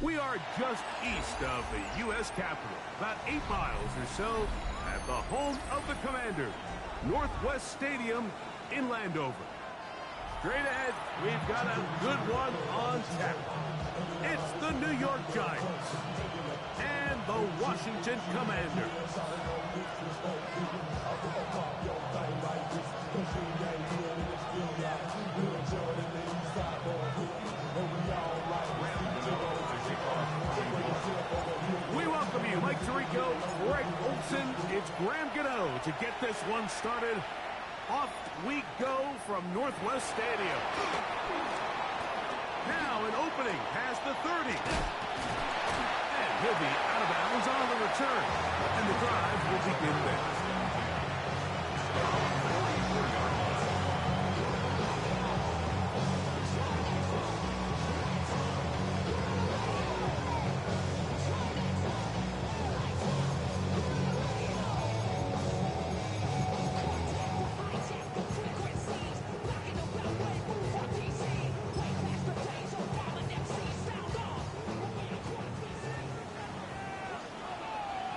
We are just east of the U.S. Capitol, about 8 miles or so, at the home of the Commanders, Northwest Stadium in Landover. Straight ahead, we've got a good one on tap. It's the New York Giants and the Washington Commanders. We welcome you, Mike Tirico, Greg Olson. It's Graham Gano to get this one started. Off we go from Northwest Stadium. Now an opening past the 30. And he'll be out of bounds on the return. And the drive will begin there.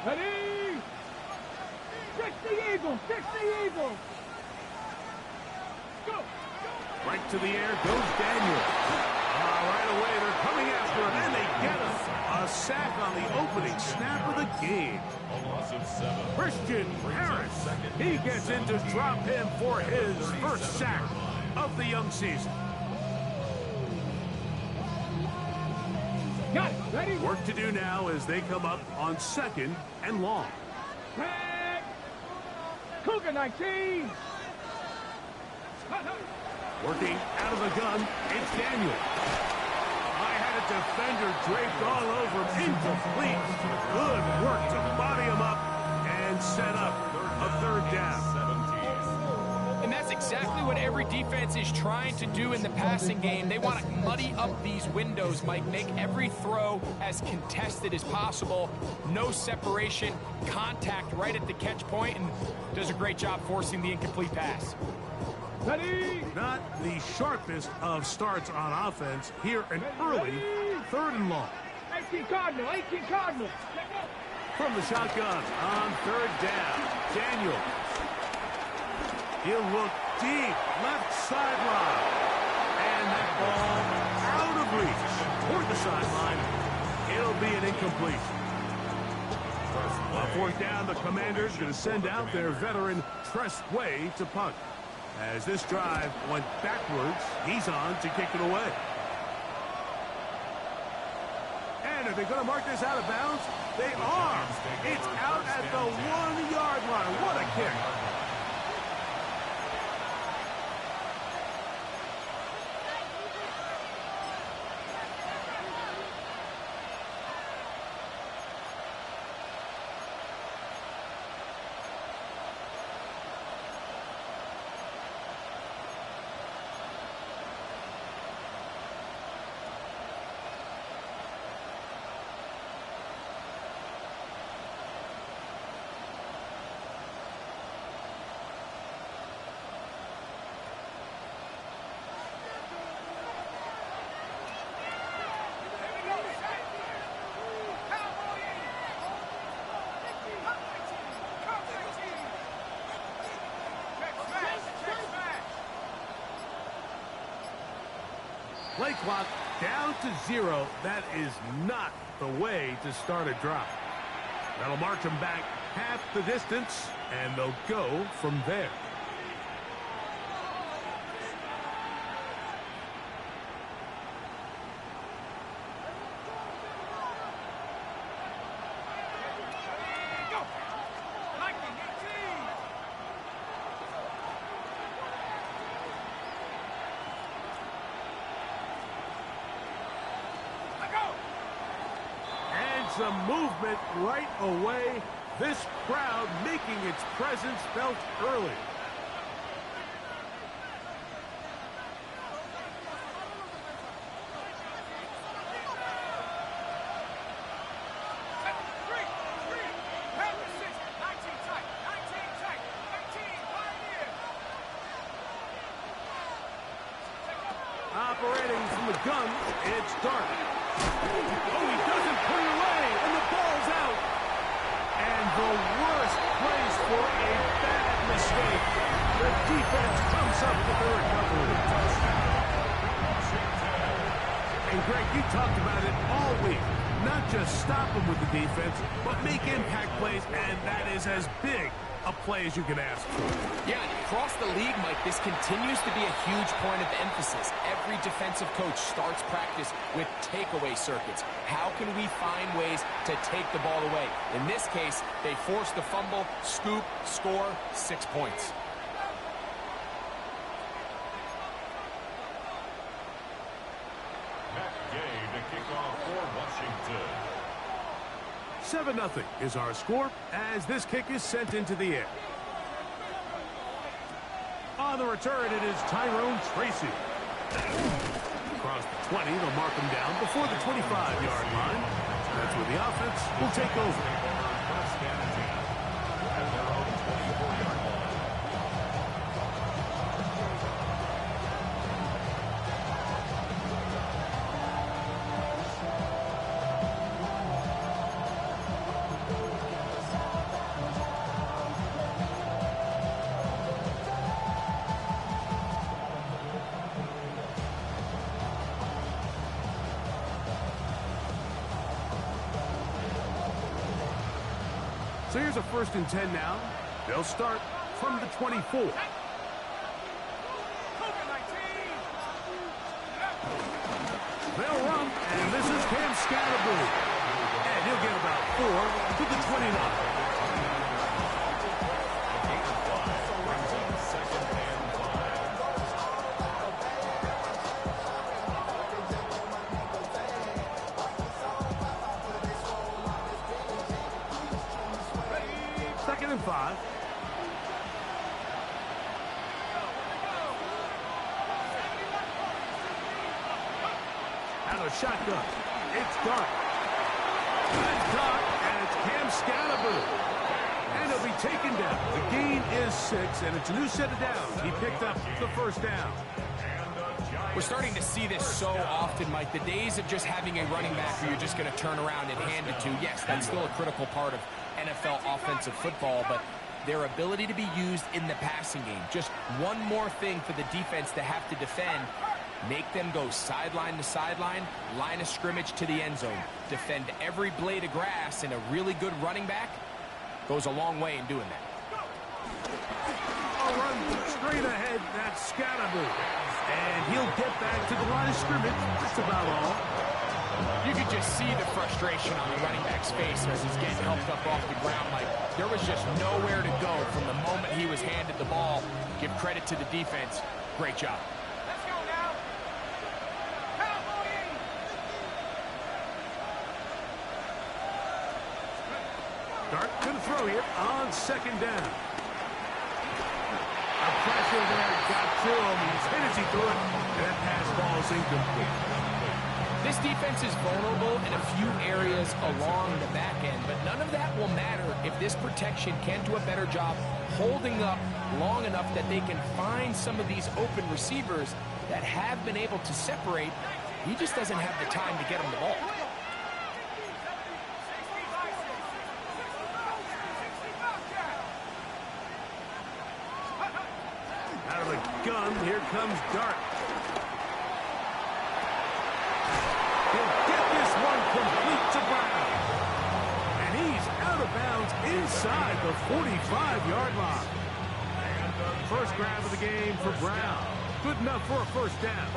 Ready? Fix the Eagles! Fix the Eagles! Go! Right to the air goes Daniel. Right away, they're coming after him, and they get him. A sack on the opening snap of the game. Christian Harris, he gets in to drop him for his first sack of the young season. Got it! Ready? Work to do now as they come up on 2nd and long. Red! Cougar 19! Working out of the gun, it's Daniel. I had a defender draped all over him. Incomplete. Good work to body him up and set up a 3rd down. And that's exactly what every defense is trying to do in the passing game. They want to muddy up these windows, Mike. Make every throw as contested as possible. No separation, contact right at the catch point, and does a great job forcing the incomplete pass. Ready? Not the sharpest of starts on offense. Here an early 3rd and long. 18 Cardinal! 18 Cardinal! From the shotgun on 3rd down. Daniel. He'll look deep, left sideline. And that ball out of reach toward the sideline. It'll be an incomplete. On 4th down, the Commanders going to send out their veteran Tress Way to punt. As this drive went backwards, he's on to kick it away. And are they going to mark this out of bounds? They are. It's out at the 1-yard line. What a kick. Play clock down to 0. That is not the way to start a drive. That'll march them back half the distance, and they'll go from there. Some movement right away. This crowd making its presence felt early. Operating from the gun, it's Dark. Oh, he all week. Not just stop them with the defense, but make impact plays, and that is as big a play as you can ask for. Yeah, and across the league, Mike, this continues to be a huge point of emphasis. Every defensive coach starts practice with takeaway circuits. How can we find ways to take the ball away? In this case, they force the fumble, scoop, score, 6 points. To kick off for Washington. 7-0 is our score as this kick is sent into the air. On the return, it is Tyrone Tracy. Across the 20, they'll mark him down before the 25-yard line. That's where the offense will take over. First and 10 at their own 24-yard line. So here's a 1st and 10 now. They'll start from the 24. They'll run, and this is Cam Scatterboo. And he'll get about 4 to the 29. Second and 5. And a shotgun. It's Dart. That's Dart, and it's Cam Scatterboo. And he'll be taken down. The gain is 6, and it's a new set of downs. He picked up the 1st down. We're starting to see this so often, Mike. The days of just having a running back who you're just going to turn around and hand it to, yes, that's still a critical part of NFL offensive football, but their ability to be used in the passing game. Just one more thing for the defense to have to defend. Make them go sideline to sideline, line of scrimmage to the end zone. Defend every blade of grass, and a really good running back goes a long way in doing that. A run straight ahead, that's Scatterboo. And he'll get back to the line of scrimmage. That's about all. You could just see the frustration on the running back's face as he's getting helped up off the ground. Like, there was just nowhere to go from the moment he was handed the ball. Give credit to the defense. Great job. Let's go now. Dart going to throw here on 2nd down. A pressure there got to him. He's hit as he threw it. And that pass ball is incomplete. This defense is vulnerable in a few areas along the back end, but none of that will matter if this protection can't do a better job holding up long enough that they can find some of these open receivers that have been able to separate. He just doesn't have the time to get them the ball. Out of the gun, here comes Dart. He'll get this one complete to Brown. And he's out of bounds inside the 45-yard line. First grab of the game for Brown. Good enough for a 1st down.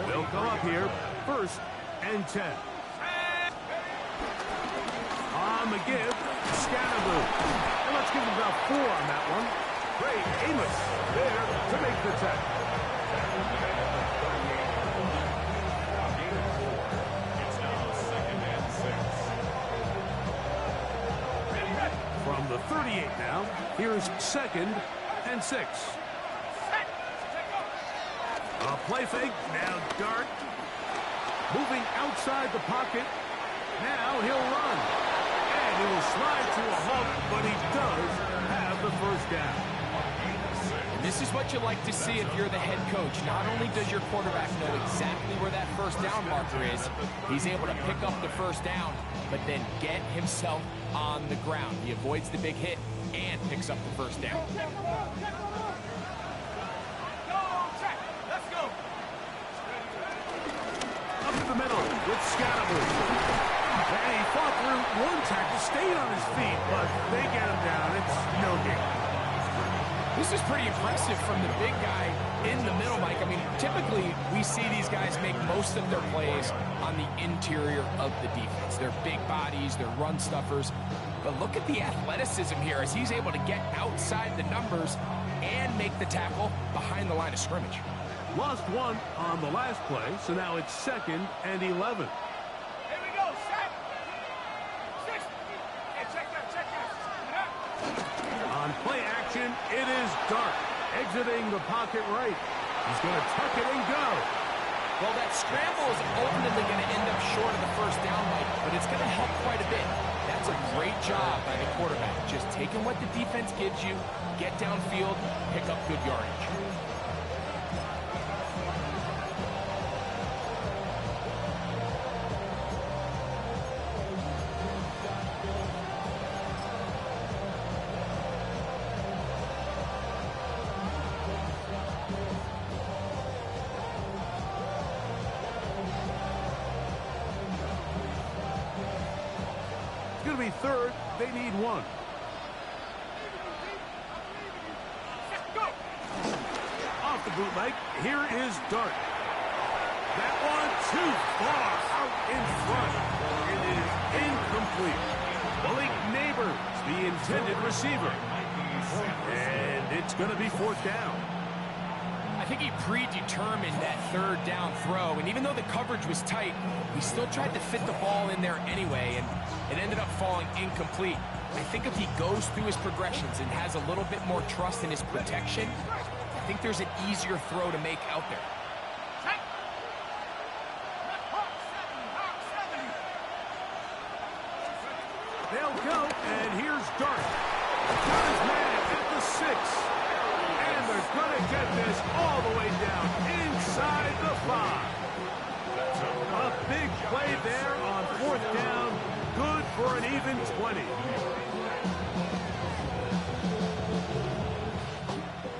They'll go up here, 1st and 10. On the give, Scatterboo. And let's give him about 4 on that one. Ray Amos there to make the tackle. It's now 2nd and 6. From the 38 now, here's 2nd and 6. A play fake, now Dart. Moving outside the pocket. Now he'll run. And he will slide to a halt, but he does have the 1st down. This is what you like to see if you're the head coach. Not only does your quarterback know exactly where that 1st down marker is, he's able to pick up the 1st down, but then get himself on the ground. He avoids the big hit and picks up the 1st down. Let's go. Up the middle. with Scatterbury. And he fought through one tackle, stayed on his feet, but they get him down. It's no gain. This is pretty impressive from the big guy in the middle, Mike. I mean, typically we see these guys make most of their plays on the interior of the defense. They're big bodies, they're run stuffers. But look at the athleticism here as he's able to get outside the numbers and make the tackle behind the line of scrimmage. Lost one on the last play, so now it's 2nd and 11. Here we go, set. 6. Hey, check that. On play action, it is Dart, exiting the pocket right. He's going to tuck it and go. Well, that scramble is ultimately going to end up short of the first down, Mike, but it's going to help quite a bit. That's a great job by the quarterback, just taking what the defense gives you, get downfield, pick up good yardage. It's going to be 3rd. They need 1. Go. Off the bootleg, here is Dart. That one too far out in front. It is incomplete. Malik Neighbors, the intended receiver. And it's going to be 4th down. I think he predetermined that 3rd down throw, and even though the coverage was tight, he still tried to fit the ball in there anyway, and it ended up falling incomplete. I think if he goes through his progressions and has a little bit more trust in his protection, I think there's an easier throw to make out there. They'll go, and here's Dart. Got his man at the 6. And they're going to get this all the way down inside the 5. A big play there on 4th down. Good for an even 20.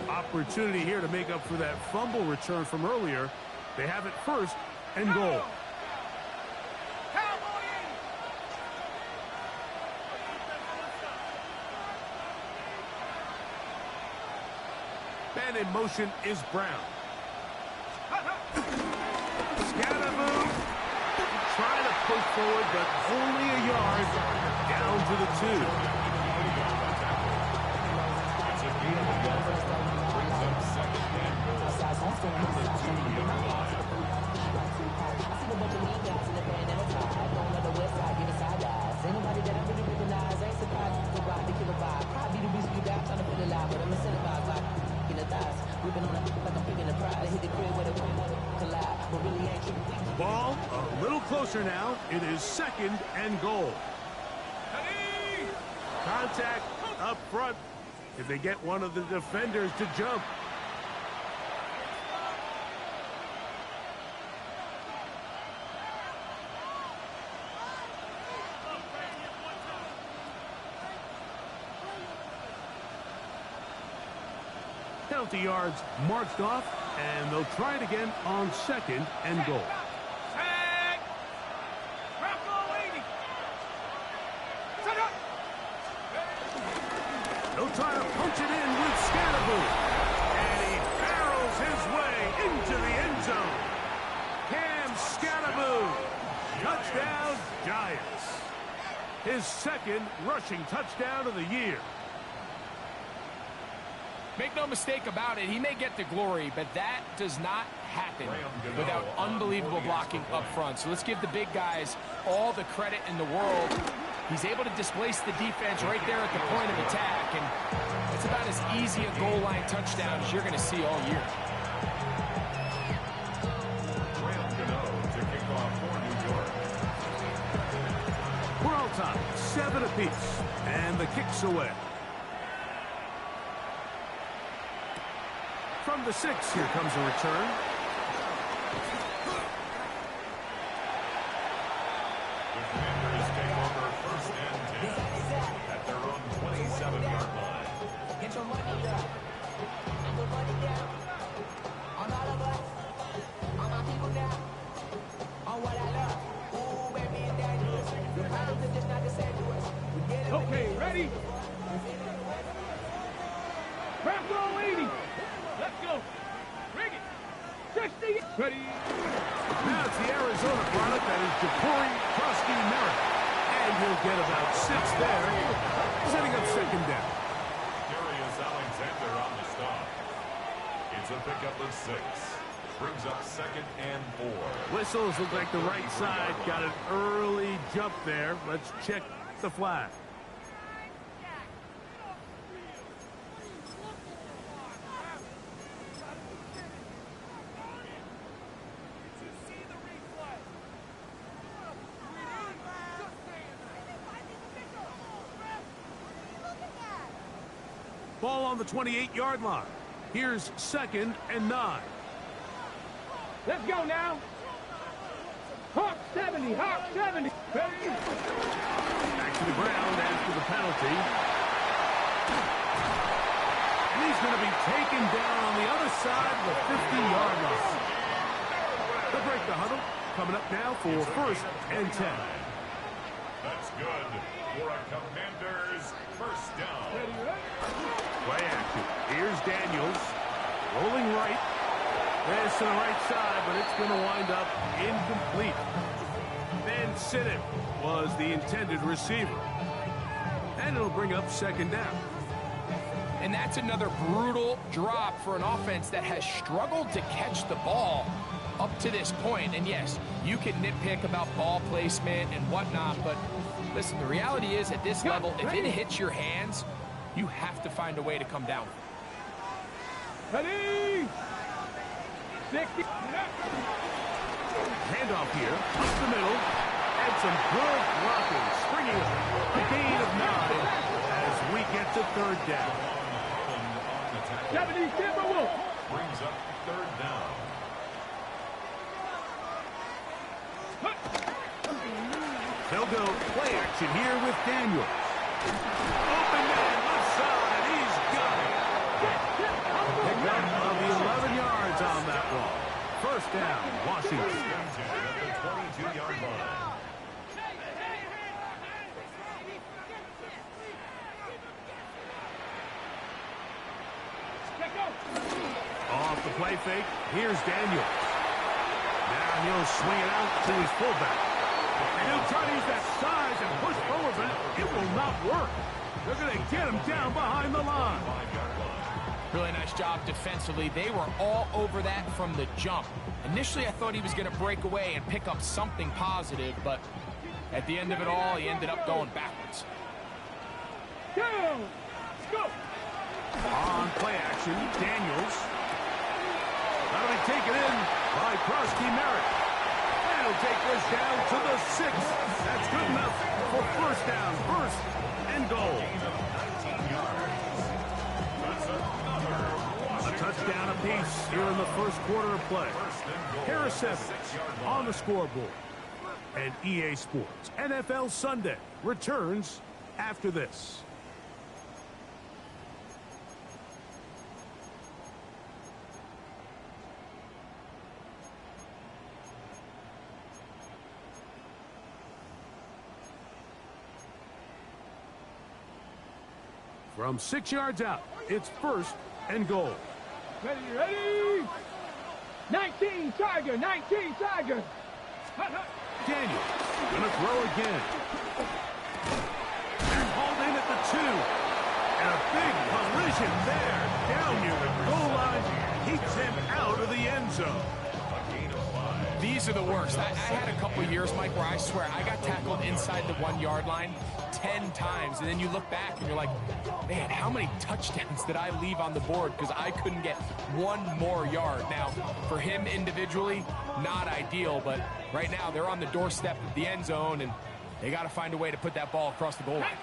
Opportunity here to make up for that fumble return from earlier. They have it 1st and goal. And in motion is Brown. Scatterbury trying to push forward, but only a yard down to the 2. Ball a little closer now. It is 2nd and goal. Contact up front. If they get one of the defenders to jump. Penalty yards marched off, and they'll try it again on 2nd and goal. They'll try to punch it in with Scatterbury. And he barrels his way into the end zone. Cam Scatterbury. Touchdown, Giants. His 2nd rushing touchdown of the year. Make no mistake about it, he may get the glory, but that does not happen without unbelievable blocking up front. So let's give the big guys all the credit in the world. He's able to displace the defense right there at the point of attack, and it's about as easy a goal line touchdown as you're going to see all year. We're all tied, 7 apiece, and the kick's away. From the 6, here comes a return. The Commanders take over 1st and 10 at their own 27-yard line. Get your money up. Put money down. On all of us. On my people now. On what I love. Ready? Press roll 80. Let's go. Bring it. 60. Ready? Now it's the Arizona product that is Ja'Cory Krusty-Merritt. And he'll get about 6 there, setting up second down. Darius Alexander on the stop. It's a pickup of 6. Brings up second and 4. Whistles look like the right side got an early jump there. Let's check the flag. Ball on the 28-yard line. Here's second and 9. Let's go now. Hawk 70. Hawk 70. Ready? Back to the ground after the penalty. And he's going to be taken down on the other side of the 50-yard line. They'll break the huddle. Coming up now for first and 10. That's good for a Commanders first down. Play action. Here's Daniels. Rolling right. Pass to the right side, but it's going to wind up incomplete. Van Sinnen was the intended receiver. And it'll bring up second down. And that's another brutal drop for an offense that has struggled to catch the ball up to this point. And yes, you can nitpick about ball placement and whatnot, but listen, the reality is at this level, if it hits your hands, you have to find a way to come down. Ready? 60. Handoff here, up the middle, and some good blocking, springing a gain of 9 as we get to third down. 70 Timberwolves. Brings up third down. They'll go play action here with Daniels. Open man, left side, he's got it. Pick up of the 11 yards on that one. First down, Washington. At the 22-yard line. Off the play fake, here's Daniels. Now he'll swing it out to his fullback. And he'll try to use that size and push forward, but it will not work. They're going to get him down behind the line. Really nice job defensively. They were all over that from the jump. Initially, I thought he was going to break away and pick up something positive, but at the end of it all, he ended up going backwards. Down. Go. On play action, Daniels. That'll be taken in by Krusty-Merritt. And he'll take this down to the 6. That's good enough for first down, first and goal. A touchdown apiece here in the first quarter of play. Harris Evans on the scoreboard. And EA Sports NFL Sunday returns after this. From 6 yards out, it's first and goal. Ready, ready. 19 Tiger, 19 Tiger. Daniels gonna throw again. They're hauled in at the 2. And a big collision there. Down near the goal line. Keeps him out of the end zone. These are the worst. I had a couple years, Mike, where I swear I got tackled inside the 1 yard line 10 times. And then you look back and you're like, man, how many touchdowns did I leave on the board because I couldn't get one more yard? Now, for him individually, not ideal, but right now they're on the doorstep of the end zone and they got to find a way to put that ball across the goal line.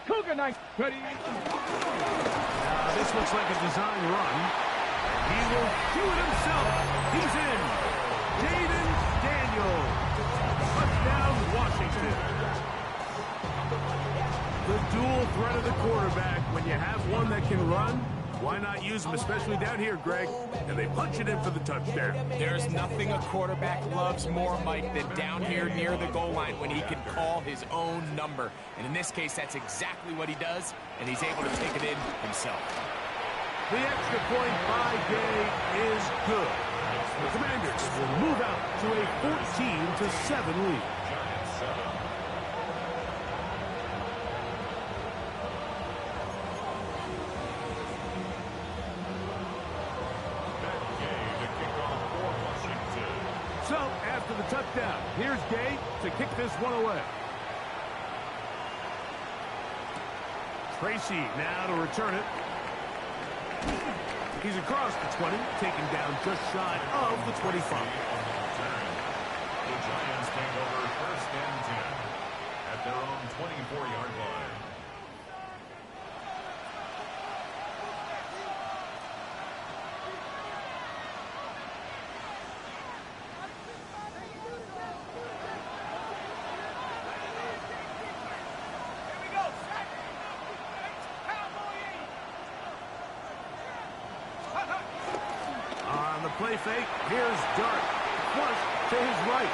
Cougar night. Ready. This looks like a design run. He will do it himself. He's in. Jaden Daniels. Touchdown, Washington. The dual threat of the quarterback. When you have one that can run, Why not use them, especially down here, Greg? And they punch it in for the touchdown. There's nothing a quarterback loves more, Mike, than down here near the goal line when he can call his own number. And in this case, that's exactly what he does, and he's able to take it in himself. The extra point by Gay is good. The Commanders will move out to a 14-7 lead. So, after the touchdown, here's Gay to kick this one away. Tracy now to return it. He's across the 20, taken down just shy of the 25. The Giants take over 1st and 10 at their own 24-yard line. On the play fake, here's Dart. Flush to his right.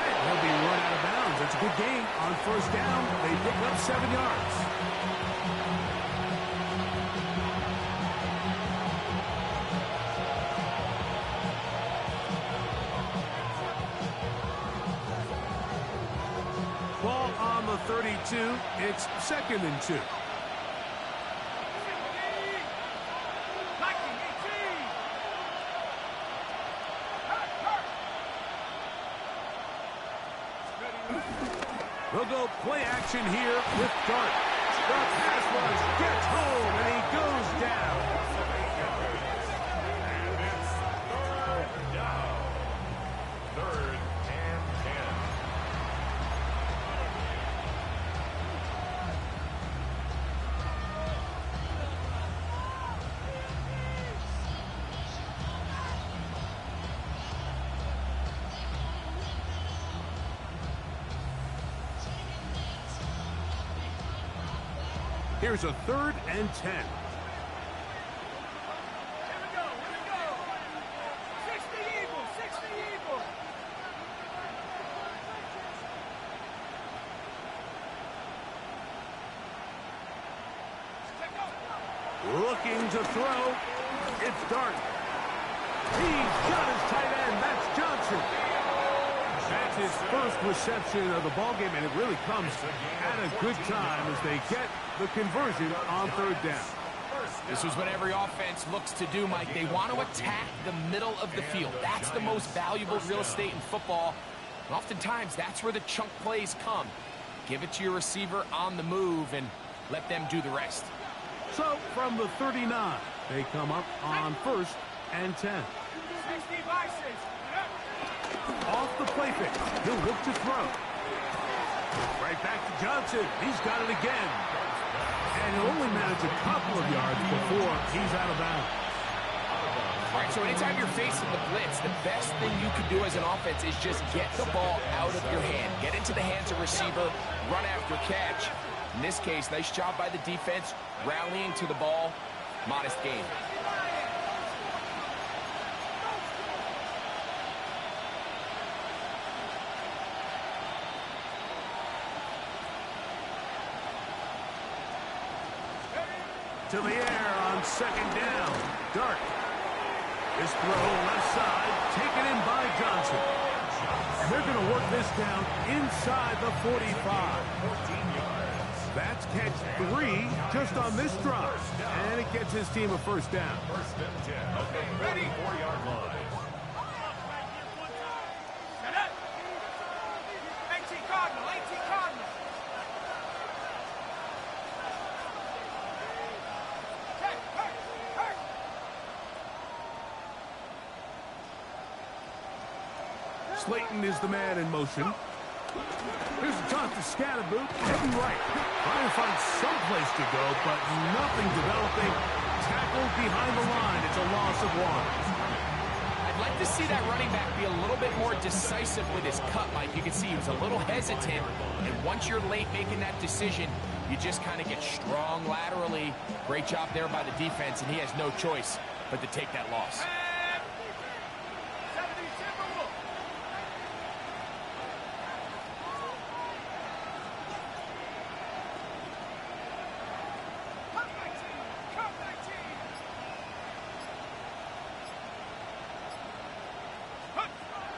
And he'll be run out of bounds. It's a good gain on 1st down. They pick up 7 yards. Ball on the 32. It's 2nd and 2. We'll go play action here with Dart. The pass rush gets home, and he goes down. And it's 3rd down. 3rd and 10. Here's a 3rd and 10. Here we go. 60 Eagles, 60 Eagles. Looking to throw. It's Dart. He's got his tight end. That's Johnson. That's his first reception of the ballgame, and it really comes at a good time as they get the conversion on 3rd down. This is what every offense looks to do, Mike. They want to attack the middle of the field. That's the most valuable real estate in football. And oftentimes, that's where the chunk plays come. Give it to your receiver on the move and let them do the rest. So, from the 39, they come up on 1st and 10. 60 by 6. Off the play fake. He'll look to throw. Right back to Johnson. He's got it again. And he'll only manage a couple of yards before he's out of bounds. All right, so anytime you're facing the blitz, the best thing you can do as an offense is just get the ball out of your hand. Get into the hands of receiver, run after catch. In this case, nice job by the defense, rallying to the ball. Modest gain. To the air on 2nd down. Dart. This throw left side, taken in by Johnson. And they're going to work this down inside the 45. 14 yards. That's catch 3 just on this drive. And it gets his team a 1st down. 1st and 10 at the 34-yard line. Set up. 18 Cardinal, 18 Cardinal. Slayton is the man in motion. Here's a toss to Scatterboot, heading right. Trying to find some place to go, but nothing developing. Tackled behind the line. It's a loss of 1. I'd like to see that running back be a little bit more decisive with his cut, Mike. You can see he was a little hesitant, and once you're late making that decision, you you just kind of get strong laterally. Great job there by the defense, and he has no choice but to take that loss.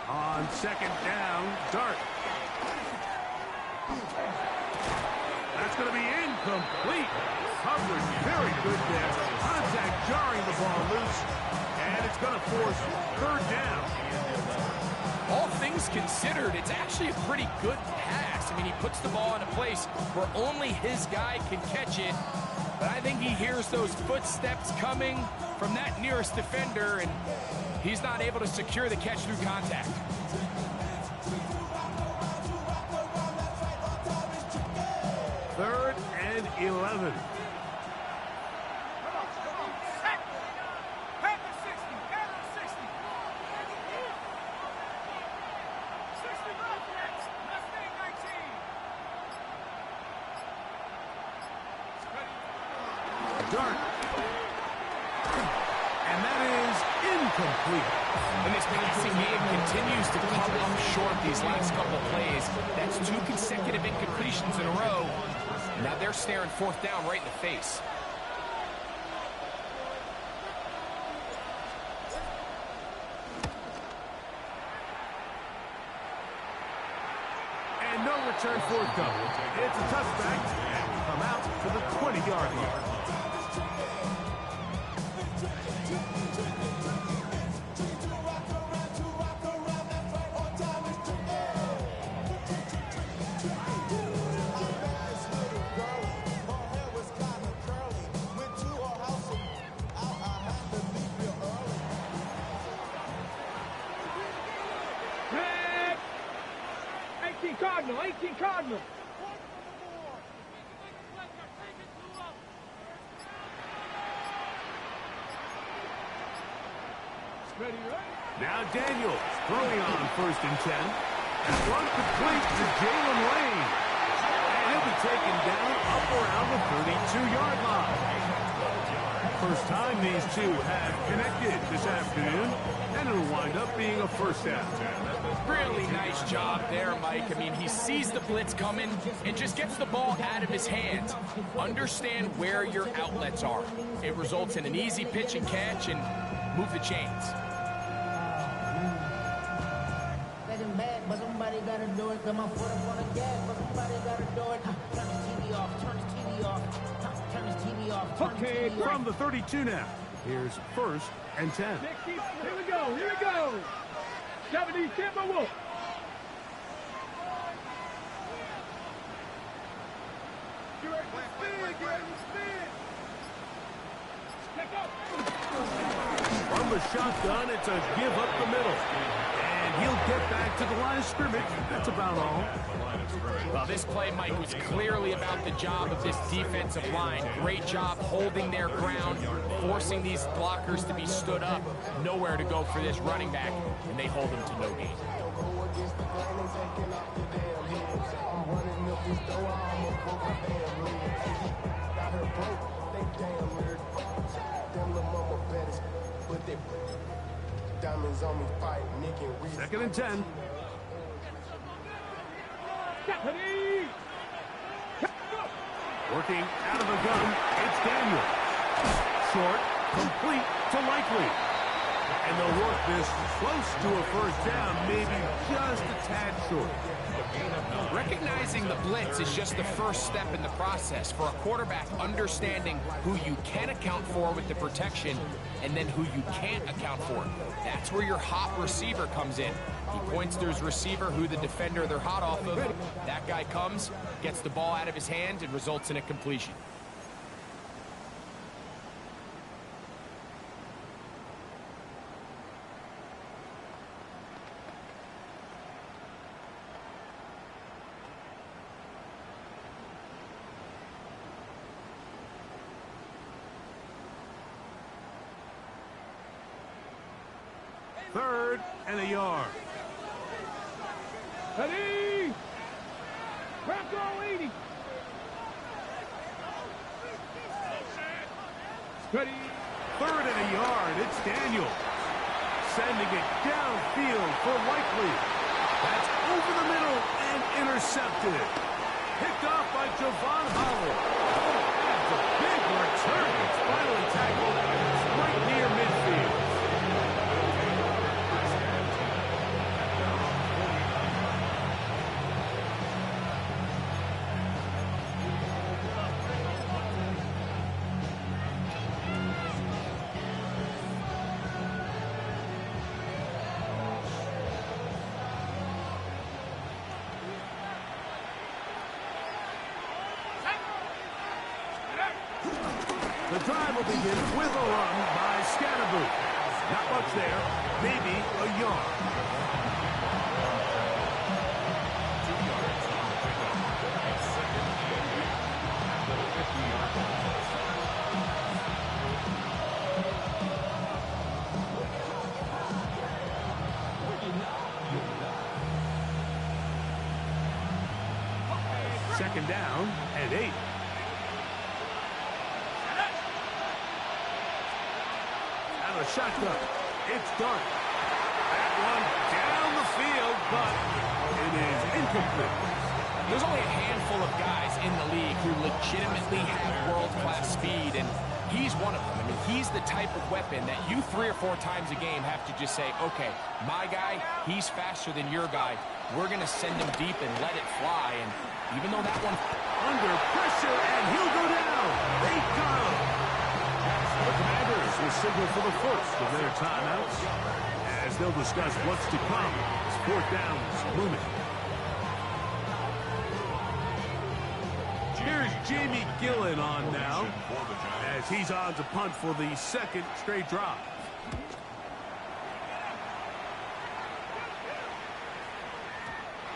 On second down, Dart. That's going to be incomplete. Coverage very good there. Contact jarring the ball loose. And it's going to force third down. All things considered, it's actually a pretty good pass. I mean, he puts the ball in a place where only his guy can catch it. But I think he hears those footsteps coming from that nearest defender, and he's not able to secure the catch through contact. Third and 11. Dart. And that is incomplete. And this passing game continues to come up short these last couple plays. That's 2 consecutive incompletions in a row. Now they're staring fourth down right in the face. And no return fourth down. It's a touchback. And we come out to the 20-yard line. Cardinal, 18 Cardinal. Ready, right? Now Daniels throwing on first and 10. That one complete to Jalen Lane. And he'll be taken down up around the 32-yard line. First time these two have connected this afternoon, and it'll wind up being a first down. Really nice job there, Mike. I mean, he sees the blitz coming and just gets the ball out of his hands. Understand where your outlets are. It results in an easy pitch and catch and move the chains. But somebody gotta do it. Come on, put up on the gas, but somebody gotta do it. Turn his TV off, turn his TV off, turn his TV off, turn his TV off. From the 32 now. Here's first and 10. 60, here we go, here we go. 70 Timberwolves. Get ready to spin, get ready to spin. Pick up. From the shotgun, it's a give up the middle. And he'll get back to the line of scrimmage. That's about all. Well, this play, Mike, was clearly about the job of this defensive line. Great job holding their ground, forcing these blockers to be stood up. Nowhere to go for this running back, and they hold him to no gain. Second and 10. Working out of the gun, it's Daniel. Short, complete to Likely. And they'll work this close to a first down, maybe just a tad short. Recognizing the blitz is just the first step in the process for a quarterback, understanding who you can account for with the protection and then who you can't account for. That's where your hot receiver comes in. He points to his receiver, who the defender they're hot off of. That guy comes, gets the ball out of his hand, and results in a completion. Third and a yard. Ready? Bronco 80. Ready. 3rd and a yard. It's Daniel. Sending it downfield for Likely. That's over the middle and intercepted. Picked off by Javon Howell. Oh, that's a big return. It's finally tackled right near midfield. The drive will begin with a run by Scatterboo. Not much there, maybe a yard. Second down and 8. A shotgun. It's Dart. That one down the field, but it is incomplete. There's only a handful of guys in the league who legitimately have world-class speed, and he's one of them. I mean, he's the type of weapon that you 3 or 4 times a game have to just say, okay, my guy, he's faster than your guy. We're going to send him deep and let it fly, and even though that one... Under pressure, and he'll go down. They got him. The Commanders will signal for the first of their timeouts as they'll discuss what's to come as 4th down's looming. Here's Jamie Gillen on now as he's on to punt for the 2nd straight drive.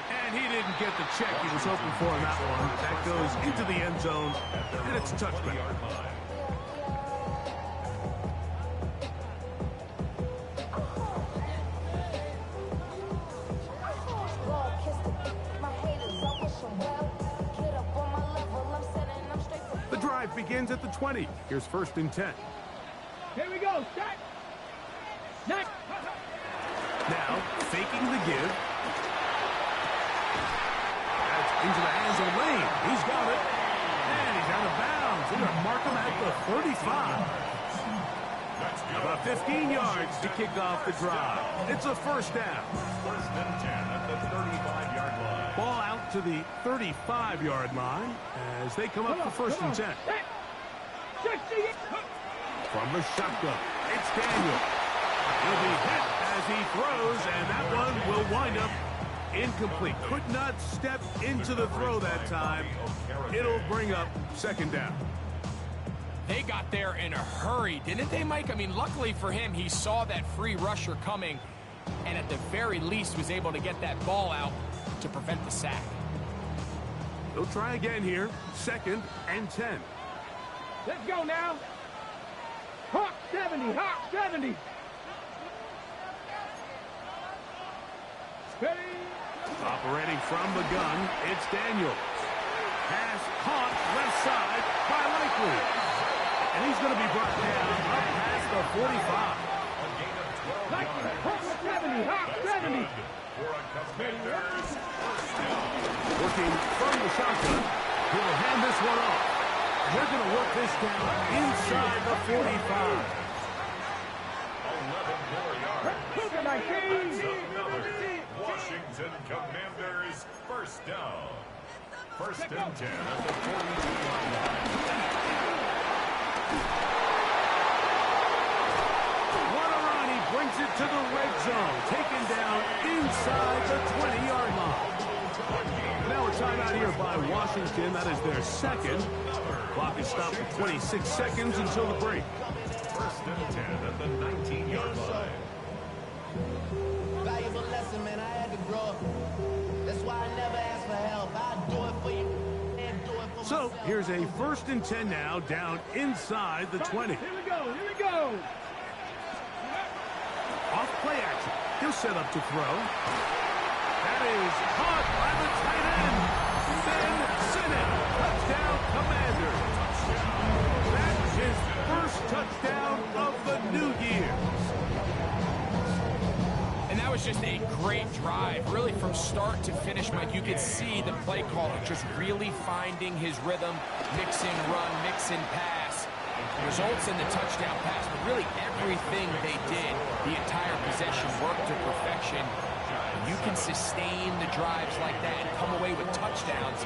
And he didn't get the check he was hoping for in that one. That goes into the end zone, and it's a touchback. The drive begins at the 20. Here's 1st and 10. Here we go. Set. Next. Now, faking the give. That's into the hands of Lane. He's got it. And he's out of bounds. They're going to mark him at the 35. About 15 yards to kick off the drive. It's a 1st down. 1st and 10 at the 35-yard line. Ball out to the 35-yard line as they come up for 1st and 10. From the shotgun, it's Daniel. He'll be hit as he throws, and that one will wind up incomplete. Could not step into the throw that time. It'll bring up 2nd down. They got there in a hurry, didn't they, Mike? I mean, luckily for him, he saw that free rusher coming, and at the very least was able to get that ball out to prevent the sack. They'll try again here. 2nd and 10. Let's go now. Hawk 70. Hawk 70. Ready. Operating from the gun, it's Daniel. Pass caught left side by Likely. And he's going to be brought down up past the 45. Hawk 70. Hawk 70. Working from the shotgun. He'll hand this one off. They're going to work this down inside the 45. 11 more yards. Another Washington Commanders 1st down. 1st and 10 at the 42-yard line. Guarani brings it to the red zone. Taken down inside the 20-yard line. Now a timeout here by Washington. That is their 2nd. Clock is stopped for 26 seconds until the break. 1st and 10 at the 19-yard line. Valuable lesson, man. I had to grow up. That's why I never ask for help. I'll do it for you and do it for So myself. here's a 1st and 10 now, down inside the 20. Here we go. Here we go. Off play action. He'll set up to throw. That is caught by the tight end. Ben Sinnott. Touchdown, Commanders. That's his 1st touchdown start to finish, Mike, you could see the play caller just really finding his rhythm, mixing run, mixing pass. Results in the touchdown pass, but really everything they did, the entire possession worked to perfection. When you can sustain the drives like that and come away with touchdowns,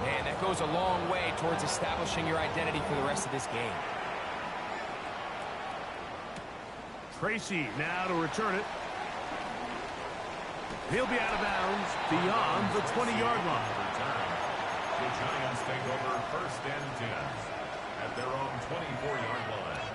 man, that goes a long way towards establishing your identity for the rest of this game. Tracy now to return it. He'll be out of bounds beyond the 20-yard line. The Giants take over 1st and 10 at their own 24-yard line.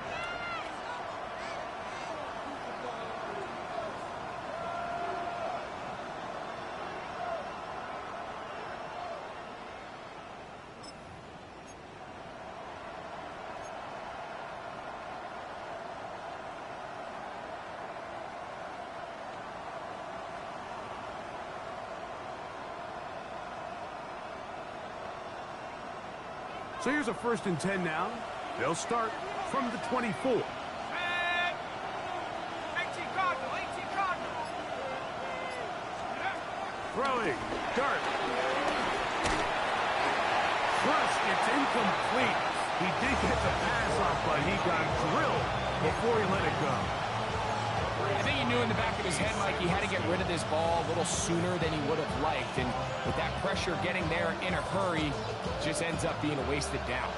So here's a 1st and 10 now. They'll start from the 24. 18 Cardinal, 18 Cardinal. Throwing. Dart. Crushed. It's incomplete. He did get the pass off, but he got drilled before he let it go. I think he knew in the back of his head, Mike, he had to get rid of this ball a little sooner than he would have liked. And with that pressure getting there in a hurry, just ends up being a wasted down.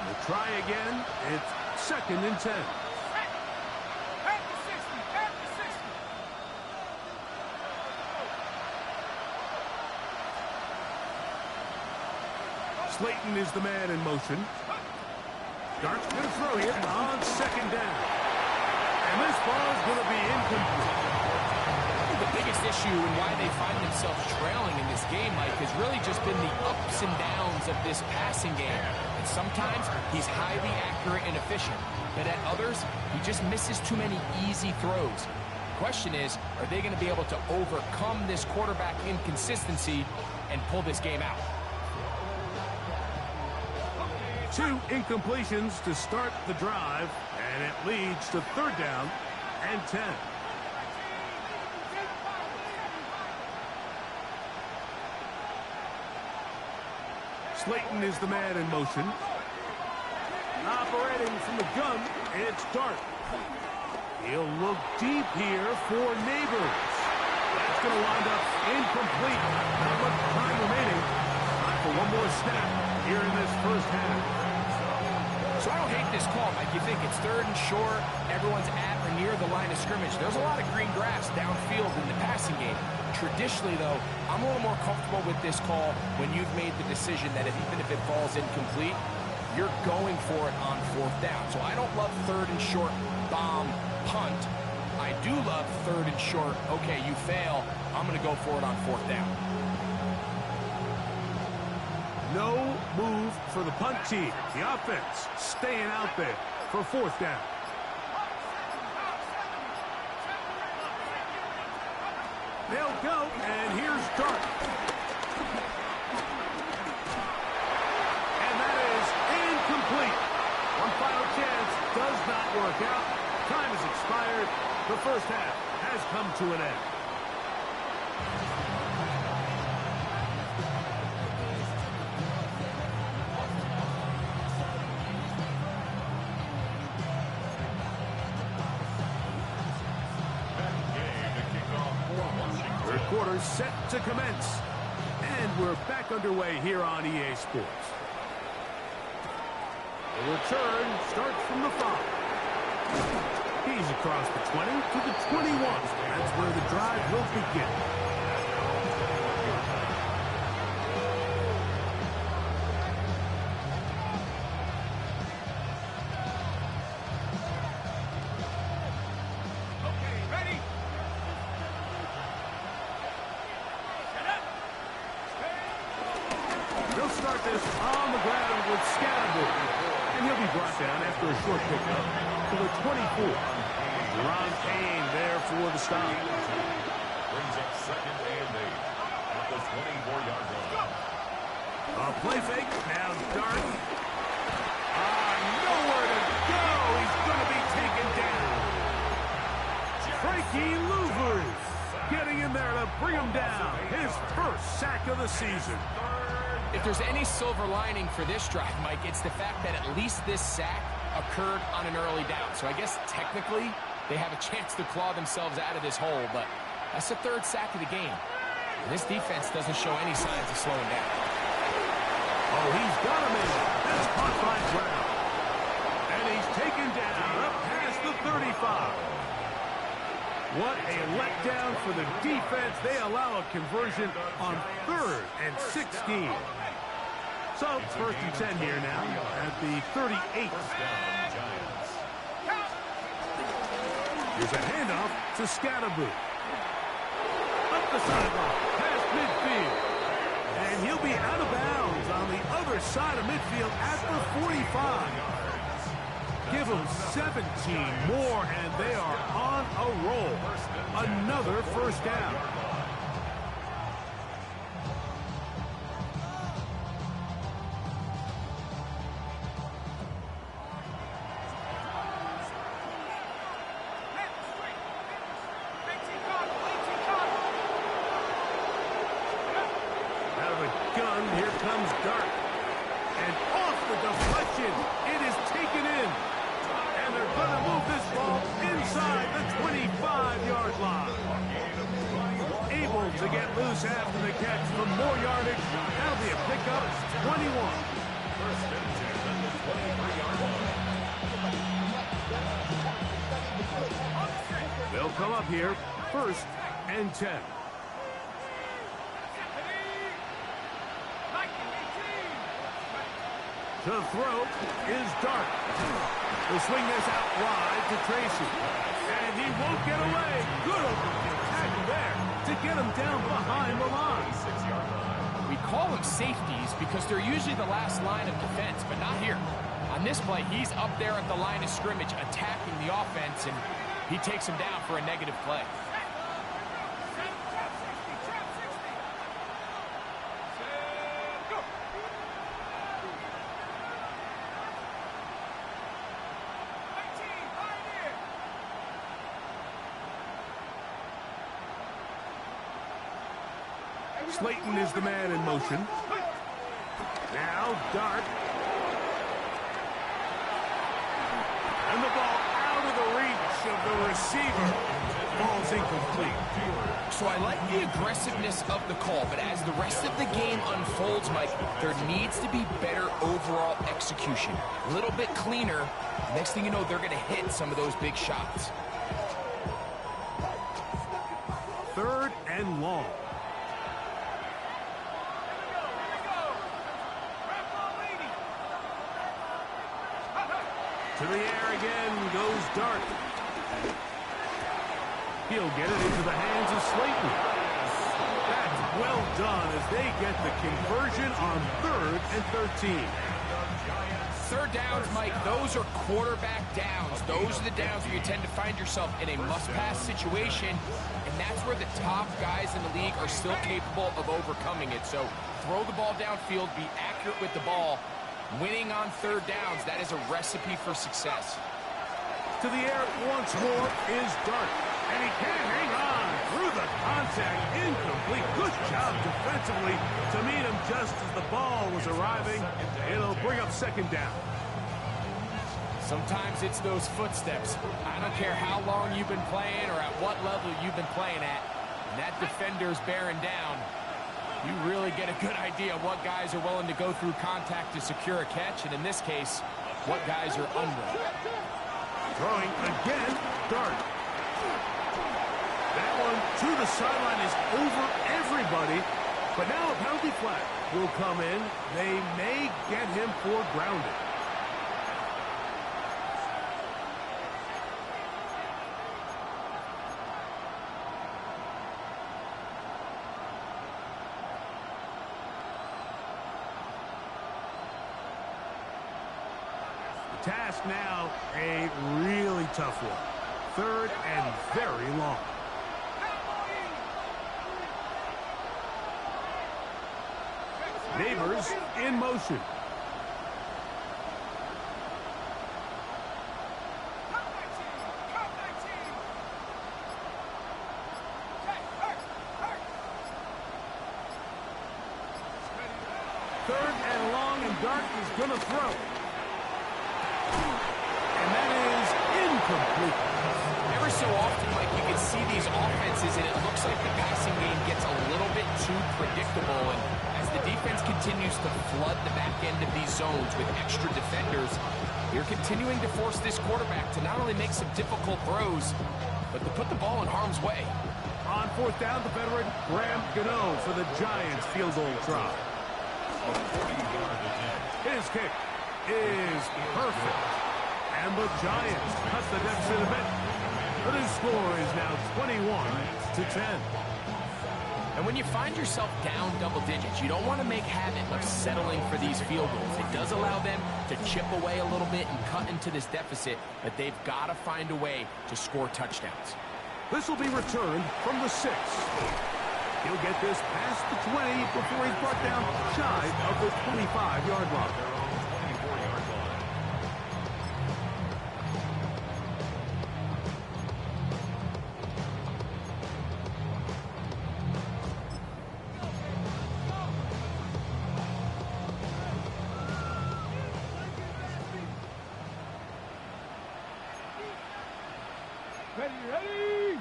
We'll try again. It's 2nd and 10. At the 60, at the 60. Slayton is the man in motion. Dart's going to throw here on 2nd down. And this ball is going to be incomplete. The biggest issue and why they find themselves trailing in this game, Mike, has really just been the ups and downs of this passing game. And sometimes he's highly accurate and efficient, but at others, he just misses too many easy throws. The question is, are they going to be able to overcome this quarterback inconsistency and pull this game out? 2 incompletions to start the drive, and it leads to 3rd down and 10. Slayton is the man in motion. Operating from the gun, it's Dart. He'll look deep here for Neighbors. That's going to wind up incomplete. Not much time remaining. Time for one more snap here in this 1st half. So I don't hate this call, Mike. You think it's 3rd and short, everyone's at or near the line of scrimmage. There's a lot of green grass downfield in the passing game. Traditionally, though, I'm a little more comfortable with this call when you've made the decision that even if it falls incomplete, you're going for it on 4th down. So I don't love 3rd and short, bomb, punt. I do love 3rd and short, okay, you fail, I'm going to go for it on 4th down. No move for the punt team. The offense staying out there for 4th down. They'll go, and here's Dart. And that is incomplete. One final chance does not work out. Time has expired. The 1st half has come to an end. Quarter set to commence, and we're back underway here on EA Sports. The return starts from the 5. He's across the 20 to the 21. That's where the drive will begin. After a short pickup to the 24. Ron Payne there for the stop. Brings up 2nd and 8 at the 24-yard line. A play fake. Now Dart. Nowhere to go. He's going to be taken down. Frankie Louver getting getting in there to bring him down. His first sack of the season. If there's any silver lining for this drive, Mike, it's the fact that at least this sack occurred on an early down. So I guess technically they have a chance to claw themselves out of this hole, but that's the third sack of the game. And this defense doesn't show any signs of slowing down. Oh, he's got him in. This caught by Brown. And he's taken down up past the 35. What a letdown for the defense. They allow a conversion on 3rd and 16. So, 1st and 10 here now at the 38. Here's a handoff to Scatterboo. Up the sideline, past midfield. And he'll be out of bounds on the other side of midfield at the 45. Give them 17 more, and they are on a roll. Another first down. Out of the gun, here comes Dart. And off the deflection, it is taken in. And they're going to move this ball inside the 25-yard line. Able to get loose after the catch for more yardage. That'll be a pickup, 21. First and 10 on the 23-yard line. They'll come up here, 1st and 10. To throw is Dart. He'll swing this out wide to Tracy. And he won't get away. Good open tackle there to get him down behind the line. 6-yard line. We call them safeties because they're usually the last line of defense, but not here. On this play, he's up there at the line of scrimmage attacking the offense, and he takes him down for a negative play. Slayton is the man in motion. Now Dart. And the ball out of the reach of the receiver. Ball's incomplete. So I like the aggressiveness of the call, but as the rest of the game unfolds, Mike, there needs to be better overall execution. A little bit cleaner. Next thing you know, they're going to hit some of those big shots. 3rd and long. To the air again goes Dart. He'll get it into the hands of Slayton. That's well done as they get the conversion on 3rd and 13. 3rd downs, Mike, those are quarterback downs. Those are the downs where you tend to find yourself in a must-pass situation, and that's where the top guys in the league are still capable of overcoming it. So throw the ball downfield, be accurate with the ball. Winning on 3rd downs, that is a recipe for success. To the air once more is Dart. And he can't hang on through the contact. Incomplete. Good job defensively to meet him just as the ball was arriving. It'll bring up 2nd down. Sometimes it's those footsteps. I don't care how long you've been playing or at what level you've been playing at. And that defender's bearing down. You really get a good idea of what guys are willing to go through contact to secure a catch, and in this case, what guys are unwilling. Throwing again, Dart. That one to the sideline is over everybody, but now a penalty flag will come in. They may get him for grounding. Task now, a really tough one. 3rd and very long. Neighbors in motion. Third and long, and Dart is going to throw. And that is incomplete. Every so often, Mike, you can see these offenses, and it looks like the passing game gets a little bit too predictable. And as the defense continues to flood the back end of these zones with extra defenders, you're continuing to force this quarterback to not only make some difficult throws, but to put the ball in harm's way. On fourth down, the veteran Graham Gano for the Giants field goal try. His kick is perfect. And the Giants cut the deficit a bit. But his score is now 21-10. And when you find yourself down double digits, you don't want to make habit of settling for these field goals. It does allow them to chip away a little bit and cut into this deficit, but they've got to find a way to score touchdowns. This will be returned from the 6. He'll get this past the 20 before he's brought down shy of the 25-yard line. Ready?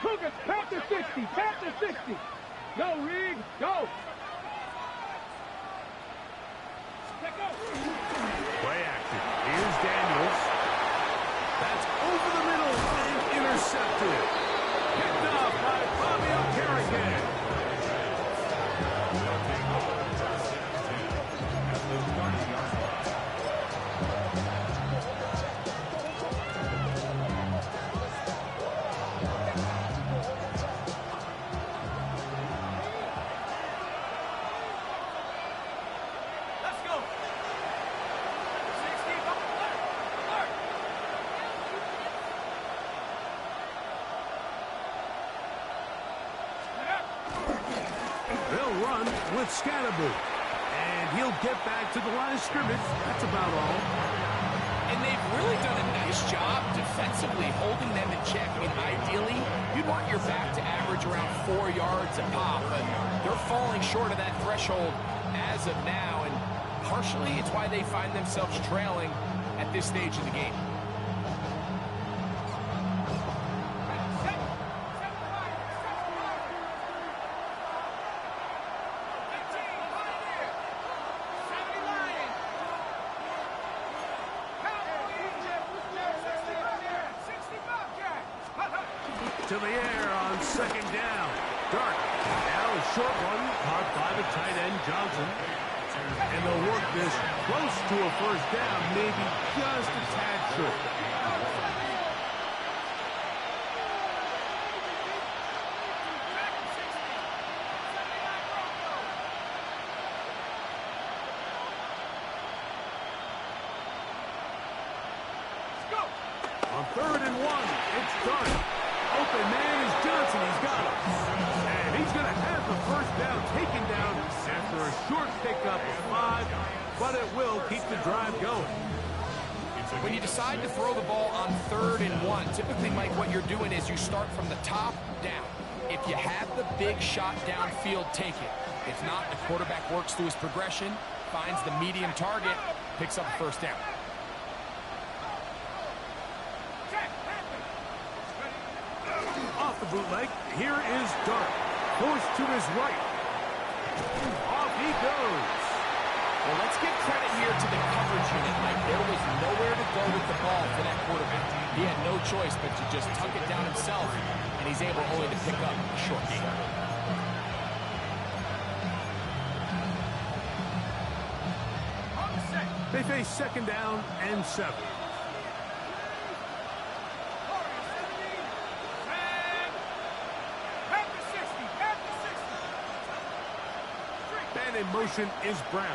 Cougars, tap to 60, tap to 60. Go, Reed, go. Play action. Here's Daniels. That's over the middle and intercepted. Picked off by Fabio Carrigan. They'll run with Scatterboot. And he'll get back to the line of scrimmage. That's about all. And they've really done a nice job defensively holding them in check. I mean, ideally, you'd want your back to average around 4 yards a pop, but they're falling short of that threshold as of now, and partially it's why they find themselves trailing at this stage of the game. To the air on second down. Dart. Now a short one caught by the tight end Johnson. And they'll work this close to a first down, maybe just a tad short. On 3rd and 1, it's Dart. Open man is Johnson. He's got him. And he's going to have the first down taken down after a short pickup of 5, but it will keep the drive going. When you decide to throw the ball on 3rd and 1, typically, Mike, what you're doing is you start from the top down. If you have the big shot downfield, take it. If not, the quarterback works through his progression, finds the medium target, picks up a first down. Off the bootleg, here is Dart. Forced to his right. Off he goes. Well, let's give credit here to the coverage unit, Mike. There was nowhere to go with the ball for that quarterback. He had no choice but to just tuck it down himself, and he's able only to pick up a short gain. They face second down and 7. And in motion is Brown.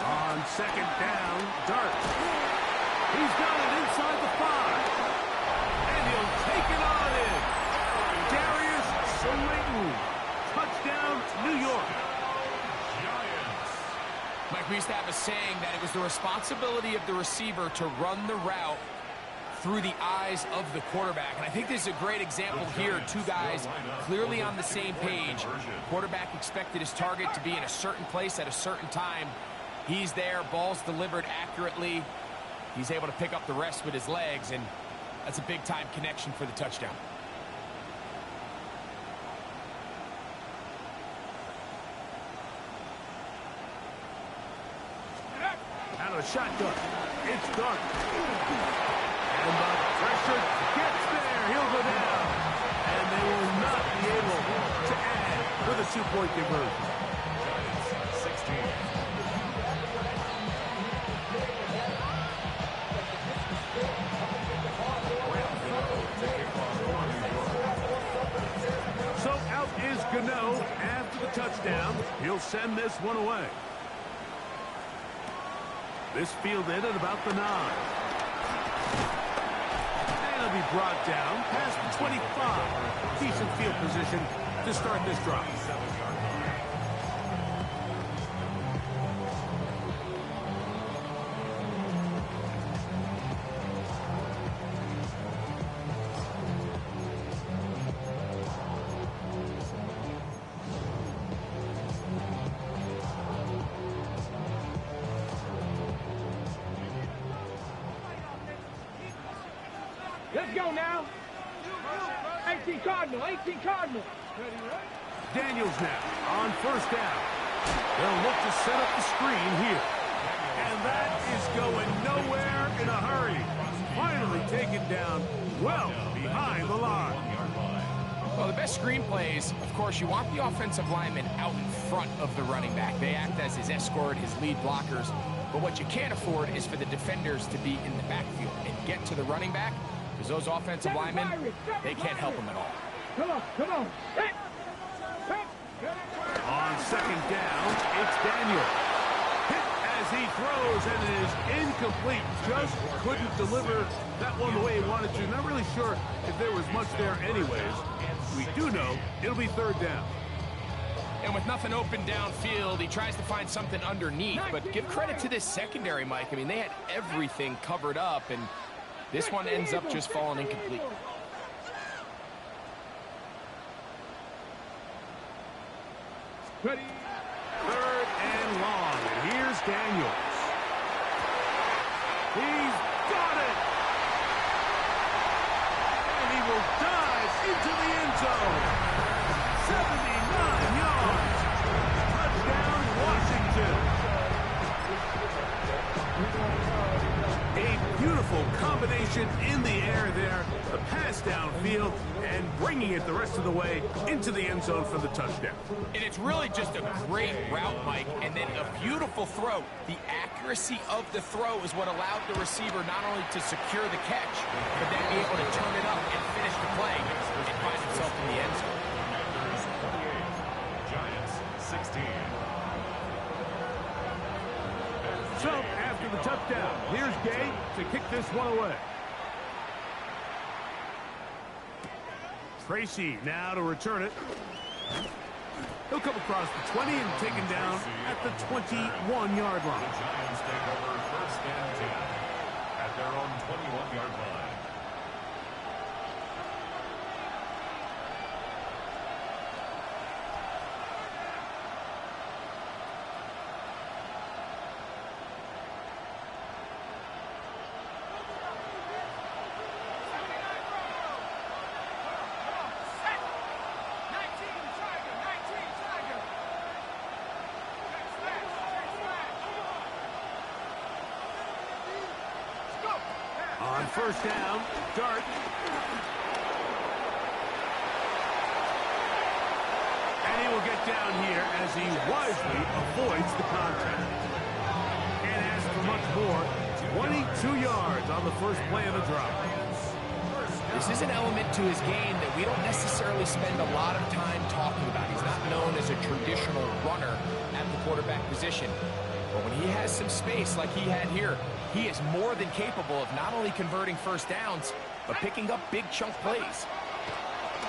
On second down, Dart. He's got it inside the 5. And he'll take it on in. Darius Slayton. Touchdown, New York. Mike, we used to have a saying that it was the responsibility of the receiver to run the route through the eyes of the quarterback. And I think this is a great example here. Two guys clearly on the same page. Quarterback expected his target to be in a certain place at a certain time. He's there, ball's delivered accurately. He's able to pick up the rest with his legs, and that's a big-time connection for the touchdown. Out of the shotgun. It's Dart. And the pressure gets there. He'll go down. And they will not be able to add with a two-point conversion. Giants 16. So out is Gano after the touchdown. He'll send this one away. This fielded at about the 9. And it'll be brought down past the 25. Decent field position to start this drive. Let's go now. 18 Cardinal, 18 Cardinal. Daniels now on first down. They'll look to set up the screen here. And that is going nowhere in a hurry. Finally taken down well behind the line. Well, the best screen plays, of course, you want the offensive lineman out in front of the running back. They act as his escort, his lead blockers. But what you can't afford is for the defenders to be in the backfield and get to the running back, because those offensive linemen, they can't help him at all. Come on, come on. On second down, it's Daniel. Hit as he throws, and it is incomplete. Just couldn't deliver that one the way he wanted to. Not really sure if there was much there anyways. We do know it'll be third down. And with nothing open downfield, he tries to find something underneath. But give credit to this secondary, Mike. I mean, they had everything covered up, and this one ends up just falling incomplete. Ready. Third and long. And here's Daniels. He's got it. And he will dive into the end zone. 79 yards. Touchdown, Washington. A beautiful combination in the air there. The pass downfield and bringing it the rest of the way into the end zone for the touchdown. And it's really just a great route, Mike, and then a beautiful throw. The accuracy of the throw is what allowed the receiver not only to secure the catch, but then be able to turn it up and finish the play and find himself in the end zone. Giants 16. So, after the touchdown, here's Gay to kick this one away. Tracy now to return it. He'll come across the 20 and taken down at the 21-yard line. The Giants take over first and 10 at their own 21-yard line. On first down, Dart. And he will get down here as he wisely avoids the contact. Can't ask for much more. 22 yards on the first play of the drive. This is an element to his game that we don't necessarily spend a lot of time talking about. He's not known as a traditional runner at the quarterback position. But when he has some space like he had here, he is more than capable of not only converting first downs, but picking up big chunk plays.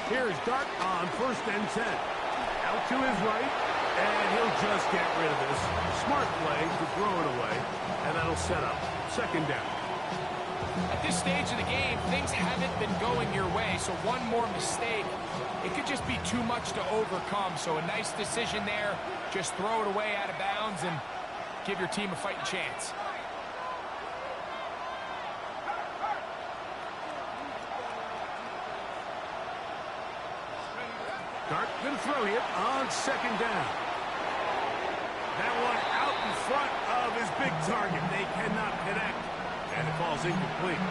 Here's Dart on first and 10. Out to his right, and he'll just get rid of this. Smart play to throw it away, and that'll set up second down. At this stage of the game, things haven't been going your way, so one more mistake, it could just be too much to overcome. So a nice decision there. Just throw it away out of bounds and give your team a fighting chance. Dart going to throw here on second down. That one out in front of his big target. They cannot connect, and it falls incomplete.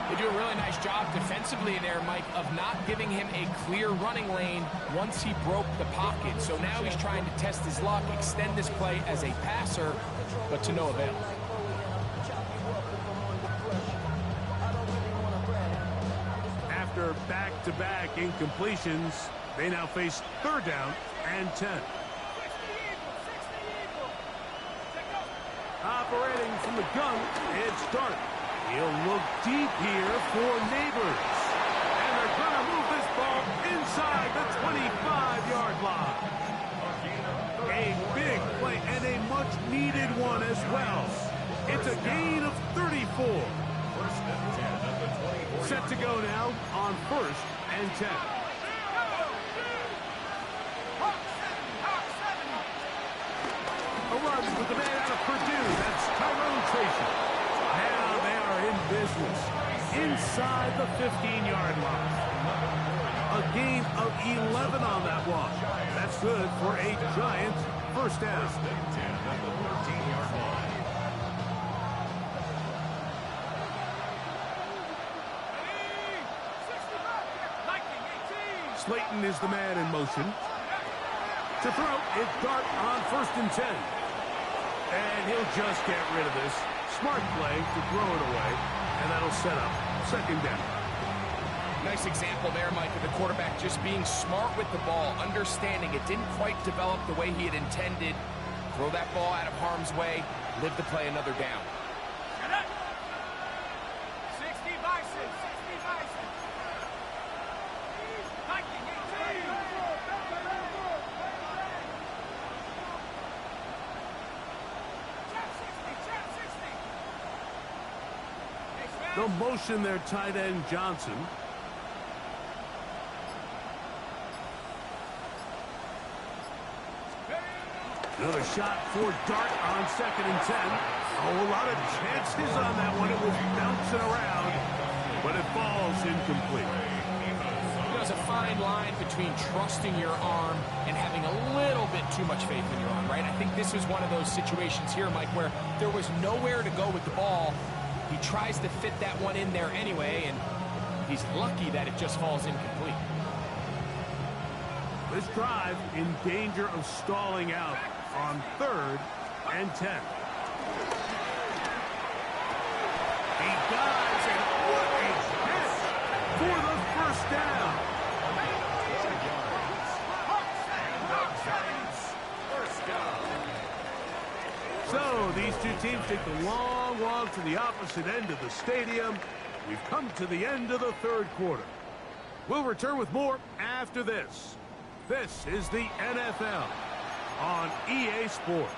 They do a really nice job defensively there, Mike, of not giving him a clear running lane once he broke the pocket. So now he's trying to test his luck, extend this play as a passer, but to no avail. After back-to-back incompletions, they now face third down and 10. Operating from the gun, it's Dart. He'll look deep here for Neighbors. And they're going to move this ball inside the 25-yard line. A big play and a much-needed one as well. It's a gain of 34. Set to go now on first and 10. A run with the man out of Purdue. That's Tyrone Tracy. Now they are in business inside the 15-yard line. A gain of 11 on that one. That's good for a Giant first down. Slayton is the man in motion. To throw, it's Dart on first and 10. And he'll just get rid of this. Smart play to throw it away, and that'll set up second down. Nice example there, Mike, of the quarterback just being smart with the ball, understanding it didn't quite develop the way he had intended. Throw that ball out of harm's way, live to play another down. 60 Bison, 60 Bison. Viking 18. They'll motion their tight end, Johnson. Another shot for Dart on second and 10. Oh, a lot of chances on that one. It was bouncing around, but it falls incomplete. There's a fine line between trusting your arm and having a little bit too much faith in your arm, right? I think this is one of those situations here, Mike, where there was nowhere to go with the ball. He tries to fit that one in there anyway, and he's lucky that it just falls incomplete. This drive in danger of stalling out on third and 10. He dives, and what a hit for the first down. So these two teams take the long walk to the opposite end of the stadium. We've come to the end of the third quarter. We'll return with more after this. This is the NFL on EA Sports.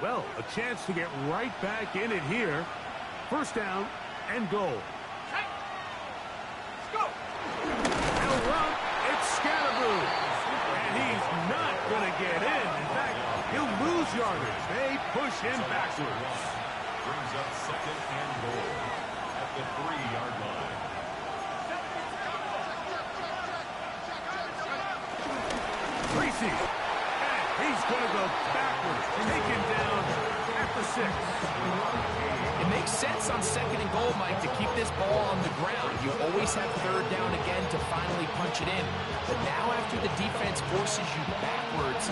Well, a chance to get right back in it here. First down and goal. They'll run. It's Scatterboo. And he's not going to get in. In fact, he'll lose yardage. They push him backwards. Brings up second and goal at the 3-yard line. Tracy. And he's going to go backwards. Taken down at the 6. It makes sense on second and goal, Mike, to keep this ball on the ground. You always have third down again to finally punch it in. But now after the defense forces you backwards,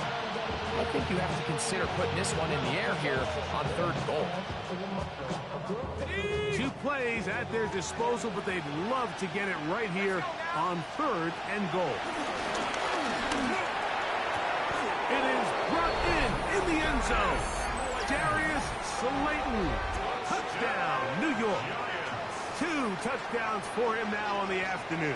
I think you have to consider putting this one in the air here on third and goal. 2 plays at their disposal, but they'd love to get it right here on third and goal. It is brought in the end zone. Darius Slayton. Touchdown. touchdown, New York. 2 touchdowns for him now on the afternoon.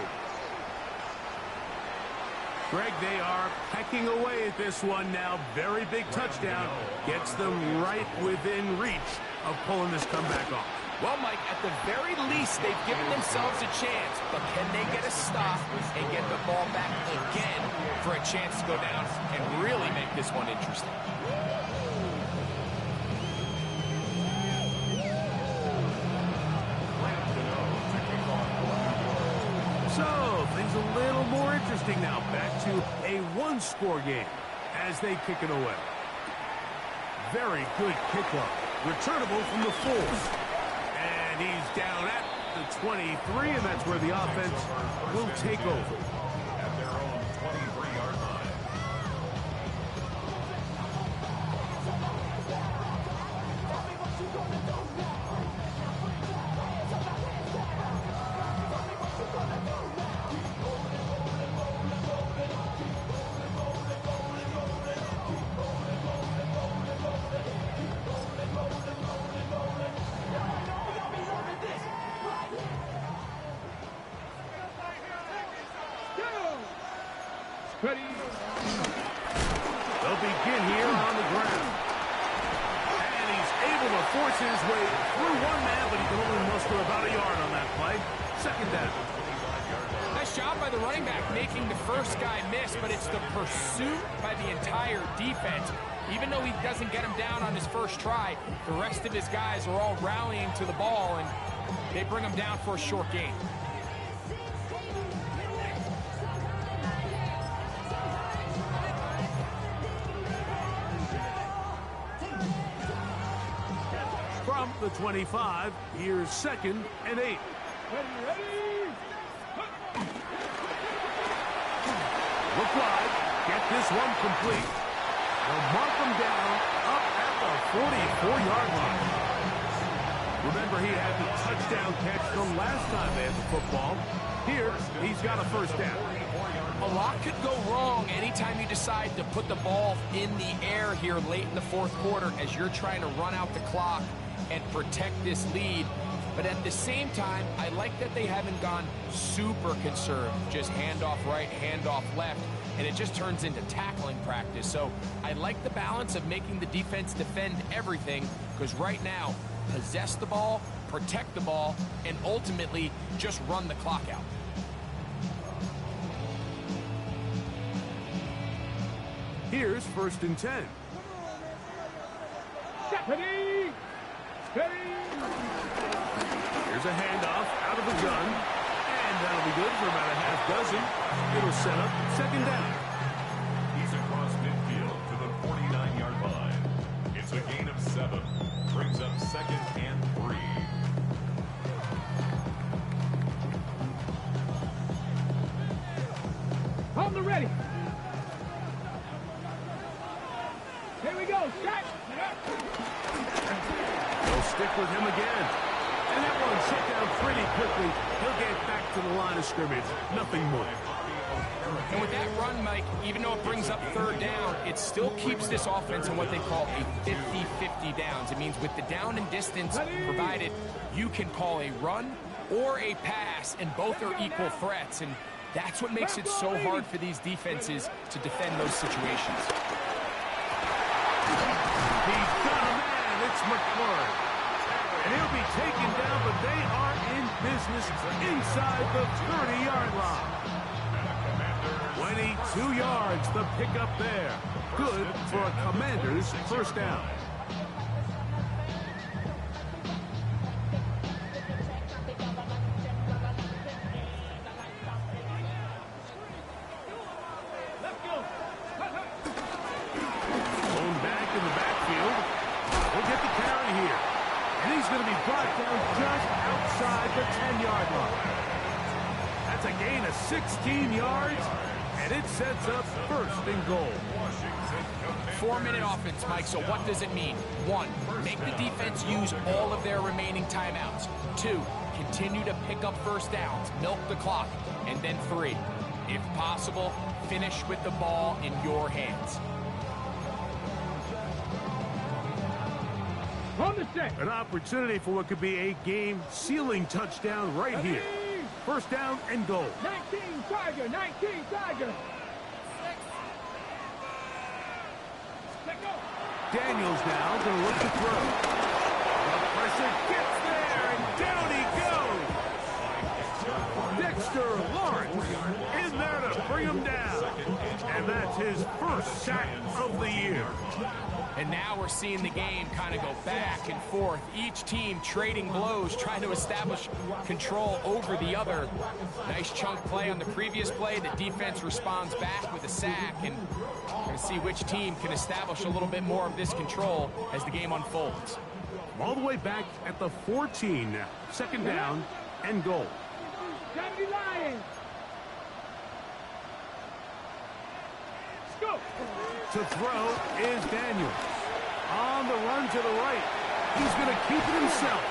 Greg, they are pecking away at this one now. Very big touchdown. Gets them right within reach of pulling this comeback off. Well, Mike, at the very least, they've given themselves a chance. But can they get a stop and get the ball back again for a chance to go down and really make this one interesting? So, things a little more interesting now. Back to a one-score game as they kick it away. Very good kickoff. Returnable from the 4. And he's down at the 23, and that's where the offense will take over. At their own 23-yard line. Ready. They'll begin here on the ground. And he's able to force his way through one man, but he can only muster about a yard on that play. Second down. Nice job by the running back making the first guy miss, but it's the pursuit by the entire defense. Even though he doesn't get him down on his first try, the rest of his guys are all rallying to the ball, and they bring him down for a short gain. From the 25, here's 2nd and 8. Ready, ready. Look wide. Get this one complete. They'll mark him down up at the 44-yard line. Remember, he had the touchdown catch the last time they had the football. Here, he's got a first down. A lot could go wrong anytime you decide to put the ball in the air here late in the fourth quarter as you're trying to run out the clock and protect this lead. But at the same time, I like that they haven't gone super conserved. Just handoff right, handoff left, and it just turns into tackling practice. So I like the balance of making the defense defend everything, because right now, possess the ball, protect the ball, and ultimately just run the clock out. Here's 1st and 10. Ready. Ready. Here's a handoff out of the gun. And that'll be good for about a half dozen. It'll set up 2nd down. He's across midfield to the 49-yard line. It's a gain of 7. Brings up 2nd and 3. On the ready. Here we go. Set. They'll stick with him again. And that one shut down pretty quickly. He'll get back to the line of scrimmage. Nothing more. And with that run, Mike, even though it brings up 3rd down, it still keeps this offense in what they call a 50-50 downs. It means with the down and distance provided, you can call a run or a pass, and both are equal threats. And that's what makes it so hard for these defenses to defend those situations. He's got a man. It's McLaurin. And he'll be taken down, but they are in business inside the 30-yard line. 22 yards, the pickup there. Good for a Commanders first down. Thrown back in the backfield. We'll get the carry here. And he's going to be brought down just outside the 10-yard line. That's a gain of 16 yards. And it sets up 1st and goal. 4-minute offense, Mike, so what does it mean? 1, make the defense use all of their remaining timeouts. 2, continue to pick up first downs, milk the clock. And then 3, if possible, finish with the ball in your hands. On the set. An opportunity for what could be a game-sealing touchdown right here. First down and goal. 19 Tiger, 19 Tiger. Let go. Daniels now going to look to throw. The pressure gets there, and down he goes. Dexter Lawrence in there to bring him down. And that's his first sack of the year. And now we're seeing the game kind of go back and forth. Each team trading blows, trying to establish control over the other. Nice chunk play on the previous play. The defense responds back with a sack. And we're going to see which team can establish a little bit more of this control as the game unfolds. All the way back at the 14 now. Second down and goal. 70 Lions. Go. To throw is Daniels. On the run to the right. He's going to keep it himself.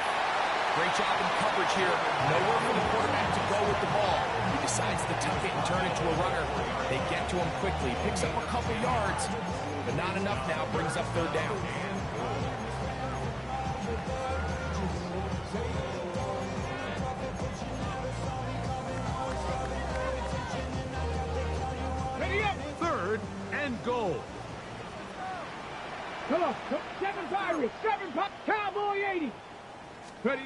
Great job in coverage here. Nowhere for the quarterback to go with the ball. He decides to tuck it and turn it to a runner. They get to him quickly. Picks up a couple yards, but not enough now. Brings up third down. Ready up. Third and goal. Come on. 7 Pirates. 7 Cowboy 80. Ready.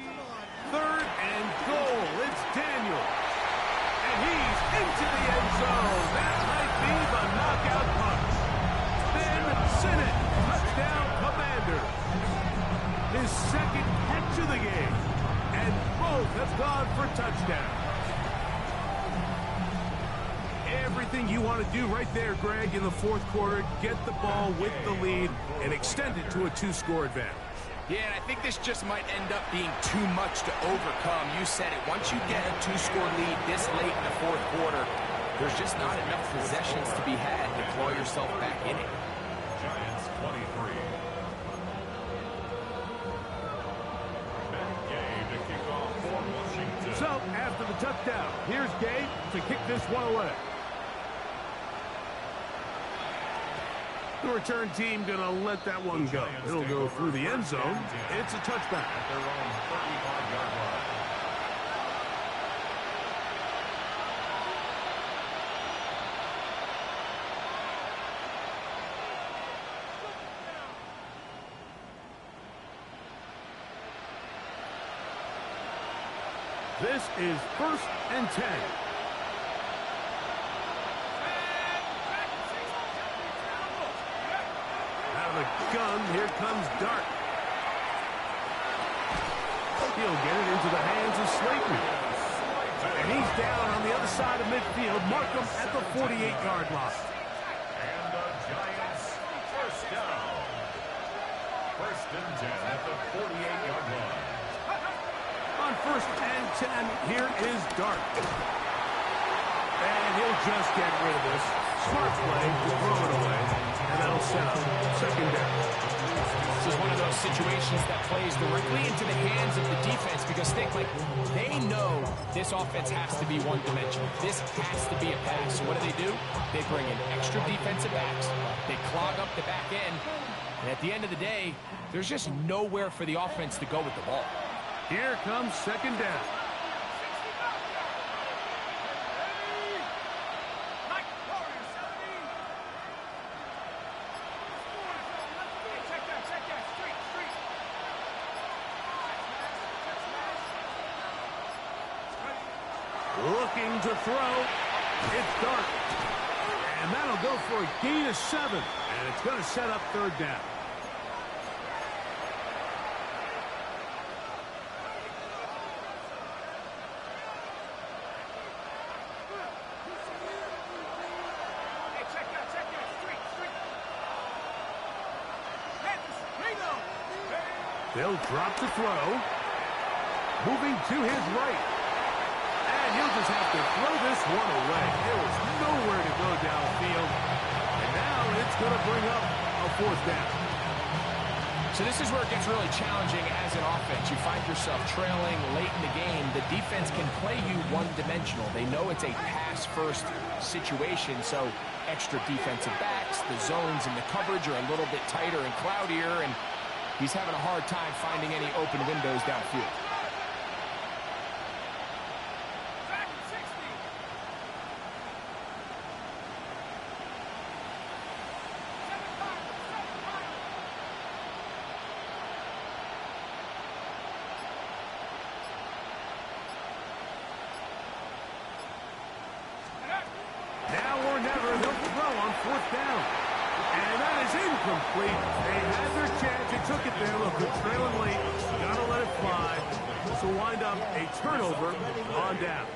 Third and goal. It's Daniel. And he's into the end zone. That might be the knockout punch. Then Sinnott. Touchdown Commander. His second catch of the game. And both have gone for touchdowns. Everything you want to do right there, Greg, in the fourth quarter. Get the ball with the lead and extend it to a 2-score advantage. Yeah, and I think this just might end up being too much to overcome. You said it. Once you get a 2-score lead this late in the fourth quarter, there's just not enough possessions to be had to claw yourself back in it. Giants 23. Matt Gay to kick off for Washington. So, after the touchdown, here's Gay to kick this one away. The return team going to let that one go. It'll go through the end zone. It's a touchback. At their own 35-yard line. This is 1st and 10. Out of the gun, here comes Dart. He'll get it into the hands of Slayton. And he's down on the other side of midfield. Markham at the 48-yard line. And the Giants first down. 1st and 10 at the 48-yard line. On 1st and 10, here is Dart. And he'll just get rid of this. Smart play to throw it away. And that'll set up second down. This is one of those situations that plays directly into the hands of the defense because they know this offense has to be one-dimensional. This has to be a pass. So what do? They bring in extra defensive backs. They clog up the back end. And at the end of the day, there's just nowhere for the offense to go with the ball. Here comes second down. Looking to throw. It's Dart. And that'll go for a gain of 7. And it's going to set up third down. They'll drop to throw. Moving to his right. And he'll just have to throw this one away. There was nowhere to go downfield. And now it's going to bring up a 4th down. So this is where it gets really challenging as an offense. You find yourself trailing late in the game. The defense can play you one-dimensional. They know it's a pass-first situation, so extra defensive backs, the zones and the coverage are a little bit tighter and cloudier, and he's having a hard time finding any open windows downfield. Now or never, they'll throw on 4th down. And that is incomplete. They had their chance. They took it there. Look, they're trailing late. Got to let it fly. This will wind up a turnover on down.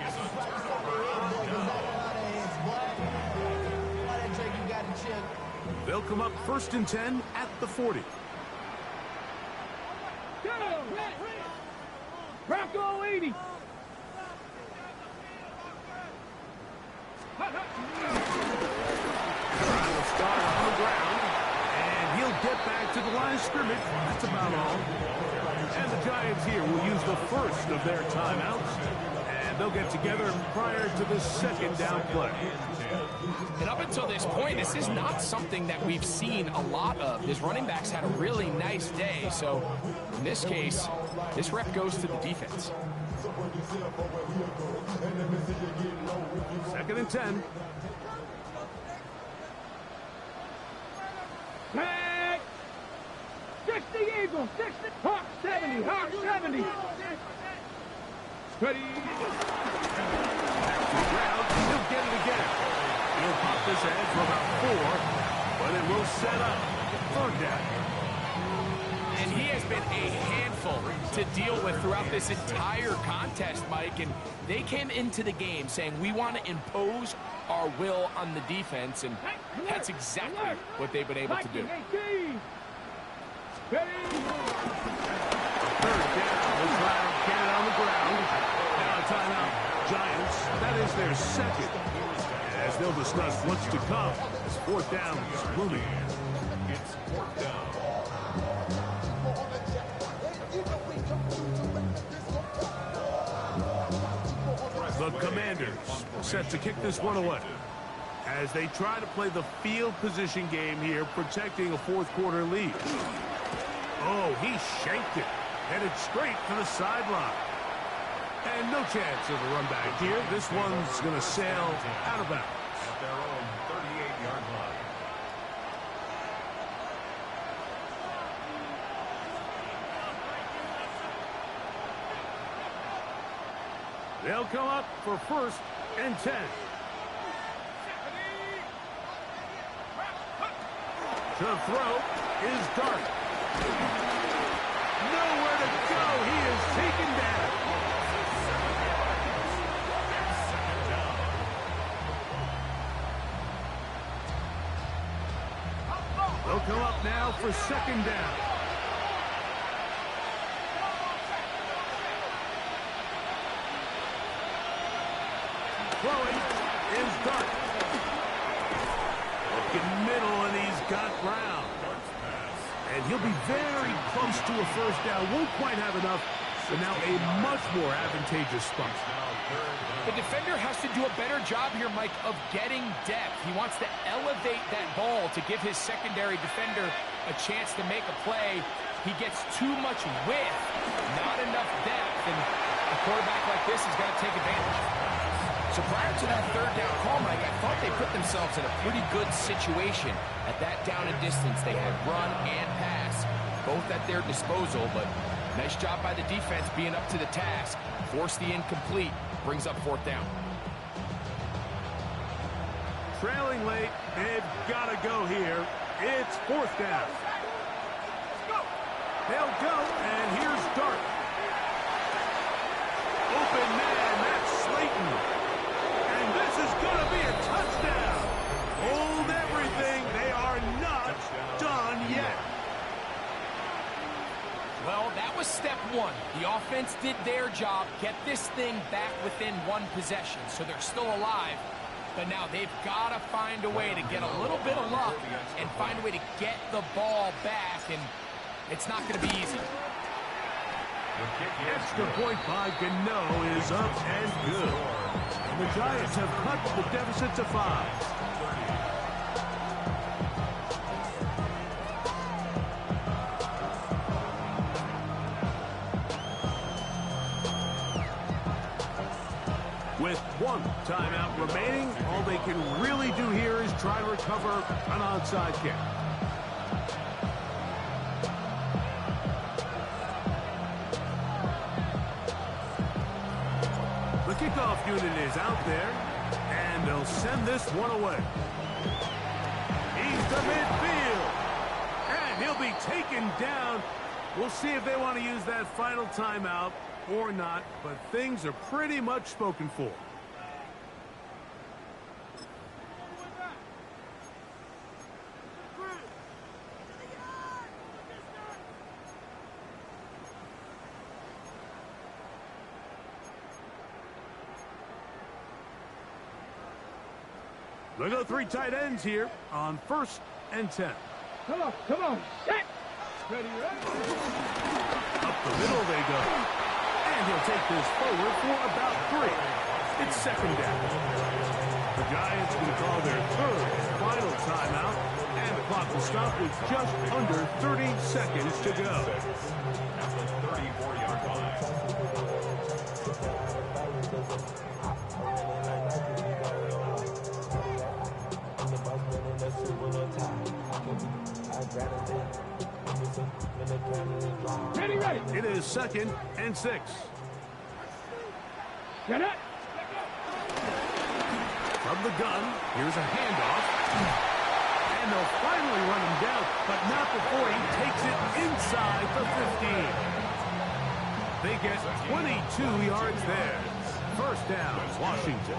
They'll come up 1st and 10 at the 40. Bronco 80. Will start on the ground, and he'll get back to the line of scrimmage. That's about all. And the Giants here will use the first of their timeouts, and they'll get together prior to the 2nd down play. And up until this point, this is not something that we've seen a lot of. His running backs had a really nice day, so in this case, this rep goes to the defense. 2nd and 10. Tag! 60 Eagles, 60. Hawk 70, Hawk 70. Ready. Back to the ground. He'll get it again. He'll pop this ahead for about 4, but it will set up 3rd down. And he has been a handful to deal with throughout this entire contest, Mike. And they came into the game saying, we want to impose our will on the defense, and that's exactly what they've been able to do. 3rd down. They'll try to get it on the ground. Now a timeout. Giants. That is their 2nd. As they'll discuss what's to come as 4th down is looming. It's 4th down. The Commanders set to kick this one away as they try to play the field position game here, protecting a 4th quarter lead. Oh, he shanked it. Headed straight to the sideline. And no chance of a run back here. This one's going to sail out of bounds. At their own 38-yard line. They'll come up for 1st and 10. To throw is Dart. Nowhere to go. He is taken down. They'll come up now for 2nd down. Throwing is Dart. Looking middle, and he's got Brown. And he'll be very close to a 1st down. Won't quite have enough, but now a much more advantageous spot. The defender has to do a better job here, Mike, of getting depth. He wants to elevate that ball to give his secondary defender a chance to make a play. He gets too much width, not enough depth, and a quarterback like this has got to take advantage. So prior to that 3rd down call, Mike, I thought they put themselves in a pretty good situation. At that down and distance, they had run and pass, both at their disposal, but nice job by the defense being up to the task. Force the incomplete, brings up 4th down. Trailing late, they've got to go here. It's 4th down. They'll go, and here's Dart. Open man, that's Slayton. And this is going to be a touchdown. Hold everything. They are not done yet. Well, that was step 1. The offense did their job, get this thing back within 1 possession, so they're still alive. But now they've got to find a way to get a little bit of luck and find a way to get the ball back, and it's not going to be easy. Extra point by Gano is up and good. And the Giants have cut the deficit to 5. With one timeout remaining, all they can really do here is try to recover an onside kick. The kickoff unit is out there, and they'll send this one away. He's to midfield, and he'll be taken down. We'll see if they want to use that final timeout or not, but things are pretty much spoken for. They go three tight ends here on 1st and 10. Come on, set. Ready, ready. Up the middle they go. And he'll take this forward for about 3. It's 2nd down. The Giants will call their 3rd final timeout, and the clock will stop with just under 30 seconds to go. At the 34-yard line. Ready. It is 2nd and 6. Get it. From the gun, here's a handoff. And they'll finally run him down, but not before he takes it inside the 15. They get 22 yards there. 1st down, Washington.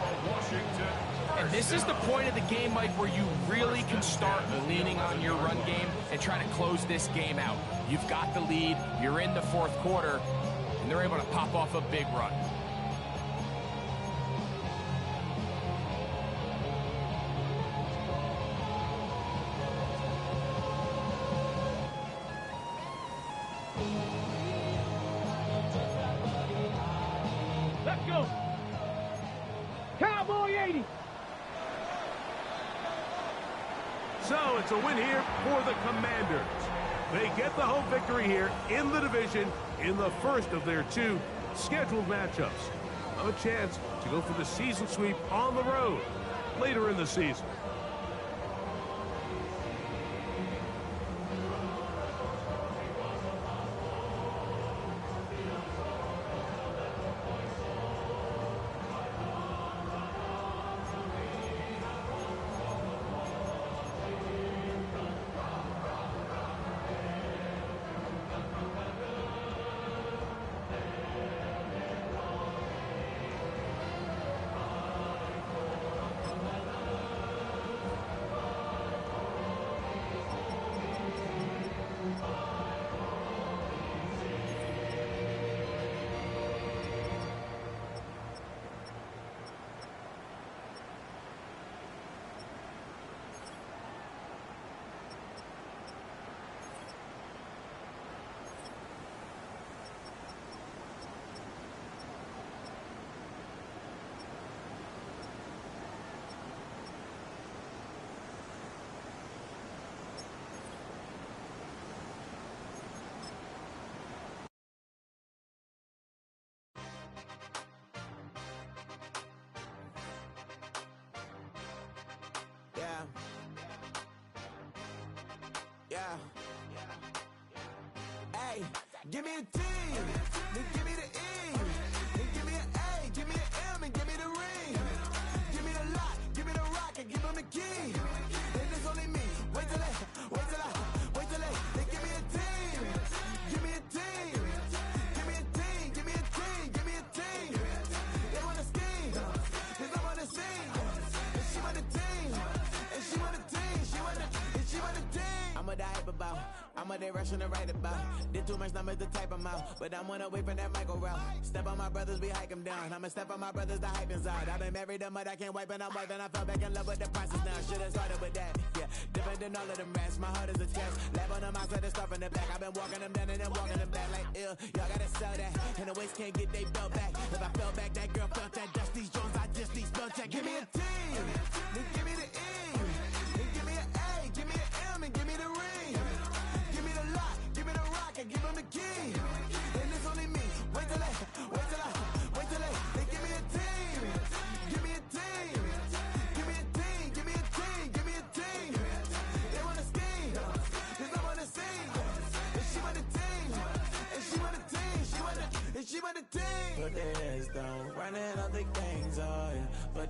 And this is the point of the game, Mike, where you really can start leaning on your run game and trying to close this game out. You've got the lead, you're in the 4th quarter, and they're able to pop off a big run. Let's go. Cowboy 80. So it's a win here for the Commanders. They get the home victory here in the division in the 1st of their 2 scheduled matchups. A chance to go for the season sweep on the road later in the season. Yeah. Hey, give me a T, then give me the E, then give me an A, give me an M, and give me the ring. Give me the lock, give me the rock, and give them the key. And it's only me. Wait till they give me a team. Give me a team. Give me a team. Give me a team. Give me a team. They want to scheme, 'cause I want to sing. And she want a team. And she want a team. She want a team. I'm a hype about. I'm a they rushing to write about. Did too much numbers to type 'em out. But I'm one away from that Michael route. Step on my brothers, we hike 'em down. I'ma step on my brothers, the hype inside. I've been married them, but I can't wipe and I'm wiping. I fell back in love with the process now. Should've started with that. Yeah, different than all of them rats. My heart is a test. Lab on them outside, the stuff in the back. I've been walking them down and then walking them back like ill. Y'all gotta sell that. And the waist can't get they belt back. If I fell back, that girl felt that. Just these Jones, I just need spell check. Give me a team. Then give me the E. Then give me an A. Give me an M and give me the ring. Give me the lock. Give me the rock and give them the key. And it's only me. Wait till they give me a team.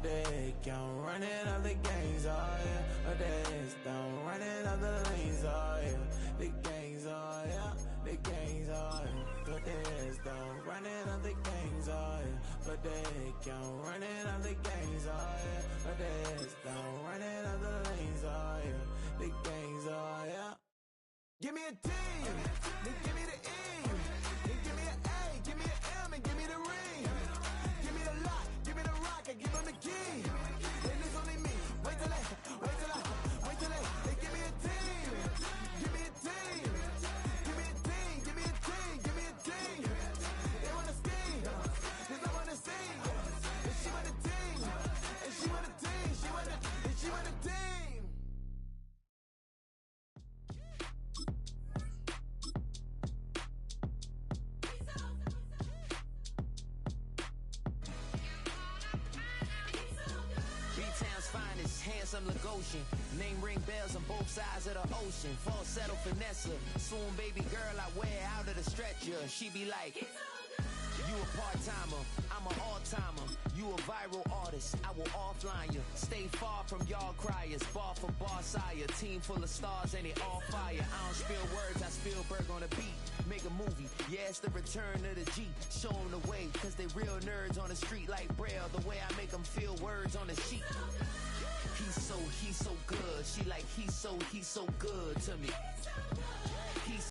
But they count running up the gangs, oh yeah. But they don't running up the lanes, oh yeah. The gangs, oh yeah. The gangs, oh yeah. But they don't running up the gangs, oh yeah. But they count running up the gangs, oh yeah. But they don't running up the lanes, oh yeah. The gangs, oh yeah. Give me a team, then give me the E, then give me an A, give me an M, and give me the ring. Give me the lock, give me the rock, and give them the key. Then it's only me. Wait till they give me a team. Give me a team. Give me a team. Give me a team. Give me a team. They wanna scheme. Cause I wanna sing. And she want a team. And she want a team. And she want a team. B-Town's finest, handsome Lagosian. Name ring bells on both sides of the ocean. Falsetto finesse, swoon baby girl I wear out of the stretcher. She be like, you a part-timer, I'm an all-timer. You a viral artist, I will offline you. Stay far from y'all criers, bar for bar sire. Team full of stars and they all fire. I don't spill words, I Spielberg on the beat. Make a movie, yeah, it's the return of the G. Show them the way, cause they real nerds on the street like Braille. The way I make them feel words on the sheet. He's so good. She like, he's so good to me.